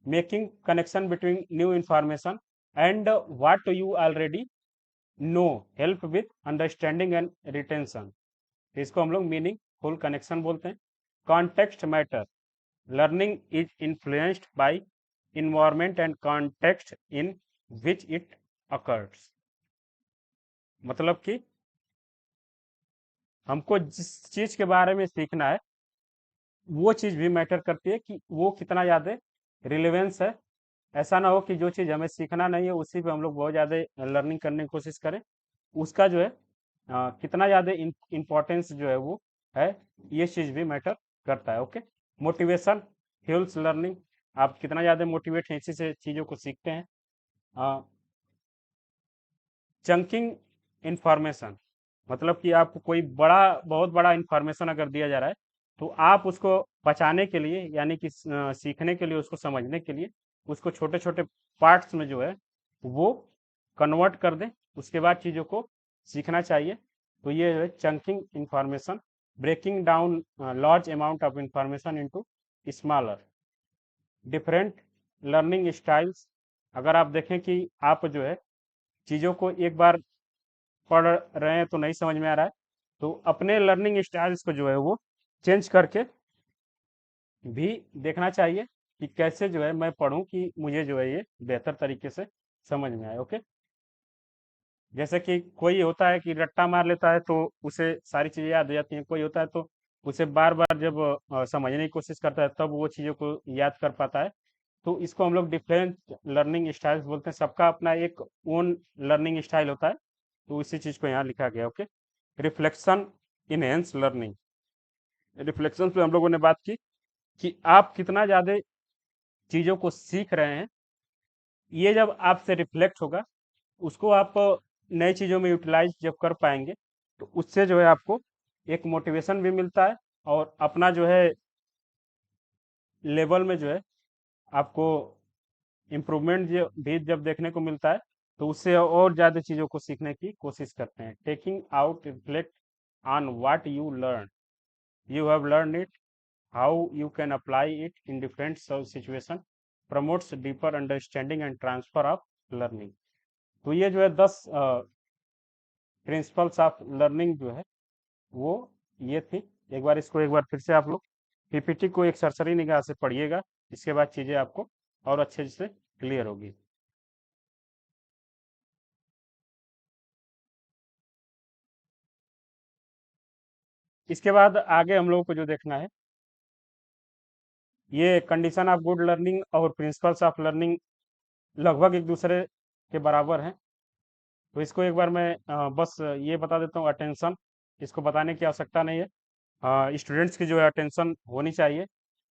making connection between new information and what you already know, help with understanding and retention. इसको हम लोग मीनिंगफुल कनेक्शन बोलते हैं। Context matter, learning is influenced by environment and context in which it occurs, मतलब कि हमको जिस चीज के बारे में सीखना है वो चीज भी मैटर करती है कि वो कितना ज्यादा रिलेवेंस है। ऐसा ना हो कि जो चीज हमें सीखना नहीं है उसी पे हम लोग बहुत ज्यादा लर्निंग करने की कोशिश करें, उसका जो है कितना ज्यादा इम्पोर्टेंस जो है वो है, ये चीज भी मैटर करता है। ओके। मोटिवेशन फ्यूल्स लर्निंग, आप कितना ज़्यादा मोटिवेट हैं इसी से चीज़ों को सीखते हैं। चंकिंग इंफॉर्मेशन, मतलब कि आपको कोई बहुत बड़ा इंफॉर्मेशन अगर दिया जा रहा है, तो आप उसको पचाने के लिए, यानी कि सीखने के लिए, उसको समझने के लिए उसको छोटे छोटे पार्ट्स में जो है वो कन्वर्ट कर दें, उसके बाद चीज़ों को सीखना चाहिए। तो ये जो है chunking information, breaking down large amount of information into smaller. Different learning styles, अगर आप देखें कि आप जो है चीज़ों को एक बार पढ़ रहे हैं तो नहीं समझ में आ रहा है, तो अपने लर्निंग स्टाइल्स को जो है वो चेंज करके भी देखना चाहिए कि कैसे जो है मैं पढूँ कि मुझे जो है ये बेहतर तरीके से समझ में आए। ओके? जैसे कि कोई होता है कि रट्टा मार लेता है तो उसे सारी चीज़ें याद हो जाती हैं, कोई होता है तो उसे बार-बार जब समझने की कोशिश करता है तब वो चीज़ों को याद कर पाता है। तो इसको हम लोग डिफरेंट लर्निंग स्टाइल्स बोलते हैं, सबका अपना एक ओन लर्निंग स्टाइल होता है। तो इसी चीज़ को यहाँ लिखा गया। Okay? Reflection enhance learning. Reflection पे हम लोगों ने बात की कि आप कितना ज़्यादा चीज़ों को सीख रहे हैं, ये जब आपसे रिफ्लेक्ट होगा, उसको आप नई चीज़ों में यूटिलाइज़ जब कर पाएँगे, तो उससे जो है आपको एक मोटिवेशन भी मिलता है और अपना जो है लेवल में जो है आपको इम्प्रूवमेंट जो भी जब देखने को मिलता है, तो उससे और ज़्यादा चीज़ों को सीखने की कोशिश करते हैं। Taking out reflect on what you learn, you have learn it, how you can apply it in different situation, promotes deeper understanding and transfer of learning. तो ये जो है 10 प्रिंसिपल्स ऑफ लर्निंग जो है वो ये थी। एक बार इसको एक बार फिर से आप लोग पीपीटी को एक सरसरी निगाह से पढ़िएगा, इसके बाद चीज़ें आपको और अच्छे से क्लियर होगी। इसके बाद आगे हम लोगों को जो देखना है, ये कंडीशन ऑफ गुड लर्निंग और प्रिंसिपल्स ऑफ लर्निंग लगभग एक दूसरे के बराबर हैं। तो इसको एक बार मैं बस ये बता देता हूँ, अटेंशन, इसको बताने की आवश्यकता नहीं है। स्टूडेंट्स की जो है अटेंशन होनी चाहिए।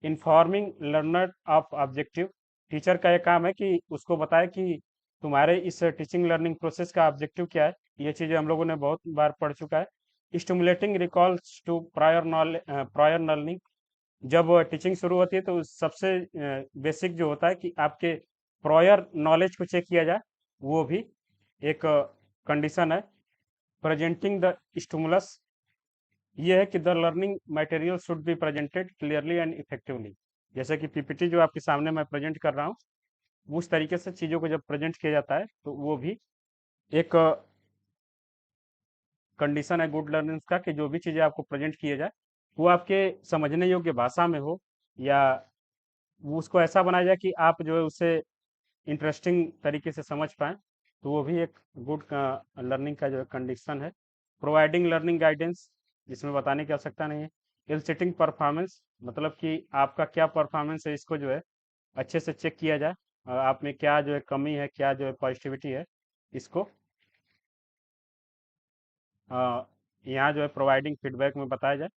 Informing learner of objective, teacher का ये काम है कि उसको बताए कि तुम्हारे इस टीचिंग लर्निंग प्रोसेस का ऑब्जेक्टिव क्या है। ये चीज़ें हम लोगों ने बहुत बार पढ़ चुका है। Stimulating recalls to prior knowledge, prior learning, जब टीचिंग शुरू होती है तो सबसे बेसिक जो होता है कि आपके प्रायर नॉलेज को चेक किया जाए, वो भी एक कंडीशन है। प्रेजेंटिंग द स्टिमुलस, ये है कि the learning material should be presented clearly and effectively. जैसे कि पीपीटी जो आपके सामने मैं प्रेजेंट कर रहा हूँ, उस तरीके से चीज़ों को जब प्रेजेंट किया जाता है तो वो भी एक कंडीशन है गुड लर्निंग का, कि जो भी चीज़ें आपको प्रेजेंट किए जाए वो आपके समझने योग्य भाषा में हो, या वो उसको ऐसा बनाया जाए कि आप जो है उसे इंटरेस्टिंग तरीके से समझ पाएँ, तो वो भी एक गुड लर्निंग का जो है कंडीशन है। प्रोवाइडिंग लर्निंग गाइडेंस, जिसमें बताने की आवश्यकता नहीं है। इल्सिटिंग परफॉर्मेंस, मतलब कि आपका क्या परफॉर्मेंस है, इसको जो है अच्छे से चेक किया जाए, आप में क्या जो है कमी है, क्या जो है पॉजिटिविटी है, इसको यहाँ जो है प्रोवाइडिंग फीडबैक में बताया जाए।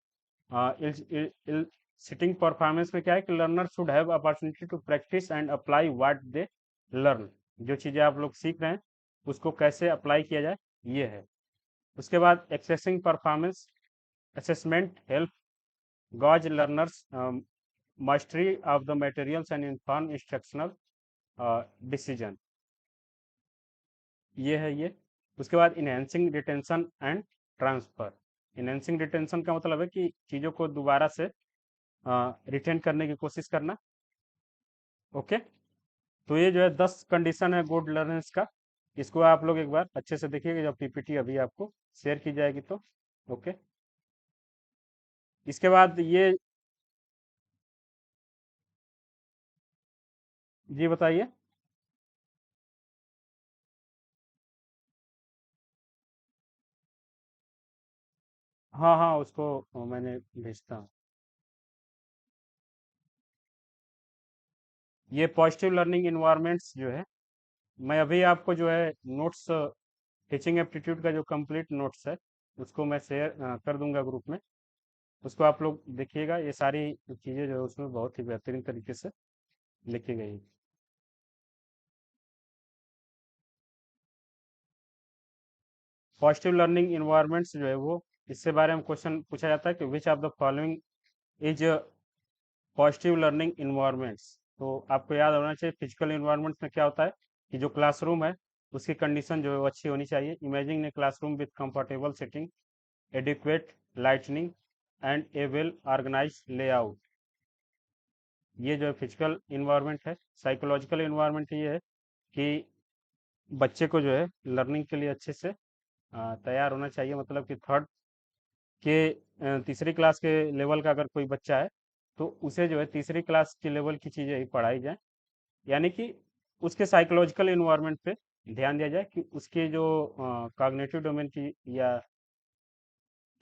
सिटिंग परफॉर्मेंस में क्या है कि learner should have opportunity to practise and apply what they learn, जो चीज़ें आप लोग सीख रहे हैं उसको कैसे अप्लाई किया जाए, ये है। उसके बाद accessing performance assessment help gauge learners mastery of the materials and inform instructional decision, ये है ये। उसके बाद enhancing retention and transfer. Enhancing retention का मतलब है कि चीज़ों को दोबारा से रिटेन करने की कोशिश करना। ओके? तो ये जो है 10 कंडीशन है गुड लर्नेंस का। इसको आप लोग एक बार अच्छे से देखिएगा जब पीपीटी अभी आपको शेयर की जाएगी तो। ओके? इसके बाद ये, जी बताइए। हाँ हाँ, उसको मैंने भेजता हूँ। ये पॉजिटिव लर्निंग इन्वायरमेंट्स जो है, मैं अभी आपको जो है नोट्स, टीचिंग एप्टीट्यूड का जो कंप्लीट नोट्स है उसको मैं शेयर कर दूंगा ग्रुप में। उसको आप लोग देखिएगा, ये सारी चीज़ें जो है उसमें बहुत ही बेहतरीन तरीके से लिखी गई है। पॉजिटिव लर्निंग इन्वायरमेंट्स जो है वो, इससे बारे में क्वेश्चन पूछा जाता है कि which of the following is positive learning environments. तो आपको याद होना चाहिए फिजिकल इन्वायरमेंट में क्या होता है कि जो क्लासरूम है उसकी कंडीशन जो है वो अच्छी होनी चाहिए। Imaging a classroom with comfortable sitting, adequate lightning and a well organise layout, ये जो है फिजिकल इन्वायरमेंट है। साइकोलॉजिकल इन्वायरमेंट ये है कि बच्चे को जो है लर्निंग के लिए अच्छे से तैयार होना चाहिए, मतलब कि थर्ड के तीसरी क्लास के लेवल का अगर कोई बच्चा है तो उसे जो है तीसरी क्लास के लेवल की चीज़ें ही पढ़ाई जाए, यानी कि उसके साइकोलॉजिकल इन्वायरमेंट पे ध्यान दिया जाए कि उसके जो कॉग्निटिव डोमेन की या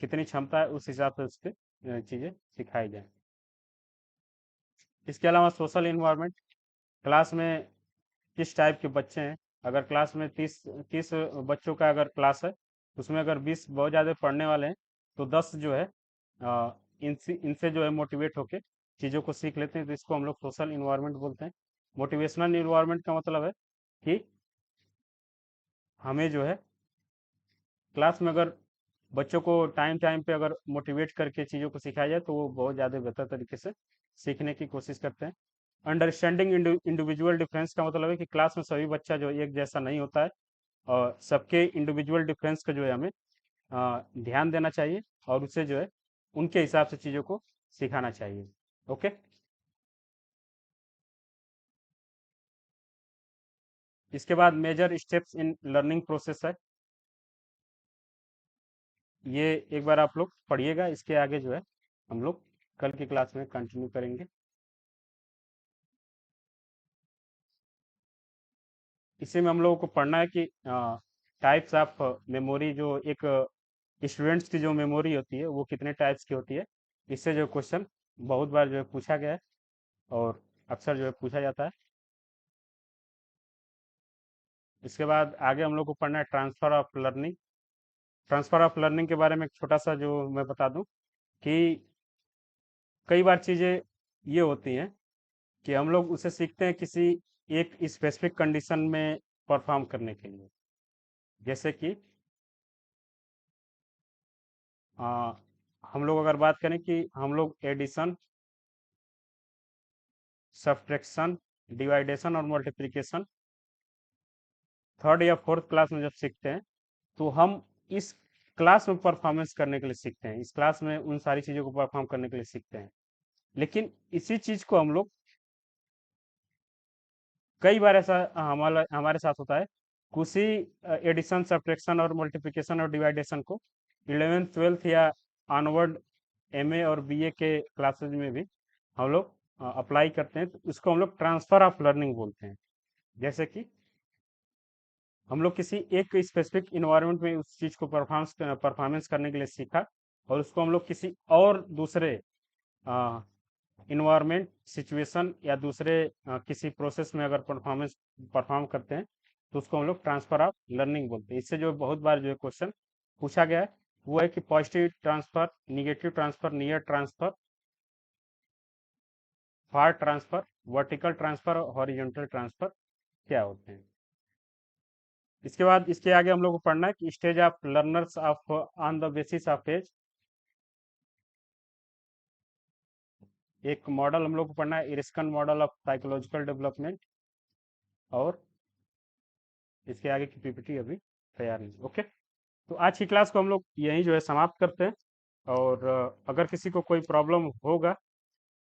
कितनी क्षमता है, उस हिसाब से उसके चीज़ें सिखाई जाए। इसके अलावा सोशल इन्वायरमेंट, क्लास में किस टाइप के बच्चे हैं। अगर क्लास में 30 बच्चों का अगर क्लास है, उसमें अगर 20 बहुत ज़्यादा पढ़ने वाले हैं, तो 10 जो है इनसे इनसे जो है मोटिवेट होके चीज़ों को सीख लेते हैं, तो इसको हम लोग सोशल इन्वायरमेंट बोलते हैं। मोटिवेशनल इन्वायरमेंट का मतलब है कि हमें जो है क्लास में अगर बच्चों को टाइम टाइम पे अगर मोटिवेट करके चीज़ों को सिखाया जाए, तो वो बहुत ज़्यादा बेहतर तरीके से सीखने की कोशिश करते हैं। अंडरस्टैंडिंग इंडिविजुअल डिफरेंस का मतलब है कि क्लास में सभी बच्चा जो एक जैसा नहीं होता है, और सबके इंडिविजुअल डिफरेंस का जो है हमें ध्यान देना चाहिए, और उससे जो है उनके हिसाब से चीज़ों को सिखाना चाहिए। ओके। इसके बाद major steps in learning process है, ये एक बार आप लोग पढ़िएगा, इसके आगे जो है हम लोग कल की क्लास में कंटिन्यू करेंगे। इसी में हम लोगों को पढ़ना है कि टाइप्स ऑफ मेमोरी, जो एक स्टूडेंट्स की जो मेमोरी होती है वो कितने टाइप्स की होती है। इससे जो क्वेश्चन बहुत बार जो है पूछा गया है, और अक्सर जो है पूछा जाता है। इसके बाद आगे हम लोग को पढ़ना है transfer of learning. Transfer of learning के बारे में एक छोटा सा जो मैं बता दूं कि कई बार चीज़ें ये होती हैं कि हम लोग उसे सीखते हैं किसी एक स्पेसिफिक कंडीशन में परफॉर्म करने के लिए। जैसे कि आ, हम लोग अगर बात करें कि हम लोग एडिशन, सब्ट्रैक्शन, डिवाइडेशन और मल्टीप्लिकेशन थर्ड या फोर्थ क्लास में जब सीखते हैं, तो हम इस क्लास में परफॉर्मेंस करने के लिए सीखते हैं, इस क्लास में उन सारी चीज़ों को परफॉर्म करने के लिए सीखते हैं। लेकिन इसी चीज़ को हम लोग कई बार ऐसा हमारा हमारे साथ होता है, उसी एडिशन, सब्ट्रैक्शन और मल्टीप्लिकेशन और डिवाइडेशन को 11th 12th या ऑनवर्ड एमए और बीए के क्लासेज में भी हम लोग अप्लाई करते हैं, तो इसको हम लोग ट्रांसफ़र ऑफ लर्निंग बोलते हैं। जैसे कि हम लोग किसी एक स्पेसिफिक इन्वायरमेंट में उस चीज़ को परफॉर्मेंस करने के लिए सीखा, और उसको हम लोग किसी और दूसरे इन्वायरमेंट, सिचुएशन या दूसरे किसी प्रोसेस में अगर परफॉर्म करते हैं, तो उसको हम लोग ट्रांसफ़र ऑफ लर्निंग बोलते हैं। इससे जो बहुत बार जो है क्वेश्चन पूछा गया है, वो है कि positive transfer, negative transfer, near transfer, far transfer, vertical transfer और हॉरिजॉन्टल ट्रांसफ़र क्या होते हैं। इसके बाद इसके आगे हम लोग को पढ़ना है कि stage of learners of on the basis of age. एक मॉडल हम लोग को पढ़ना है, Erikson model of psychological development, और इसके आगे की पीपीटी अभी तैयार नहीं। ओके। तो आज की क्लास को हम लोग यहीं जो है समाप्त करते हैं, और अगर किसी को कोई प्रॉब्लम होगा,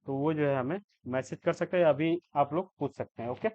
तो वो जो है हमें मैसेज कर सकते हैं, अभी आप लोग पूछ सकते हैं। ओके।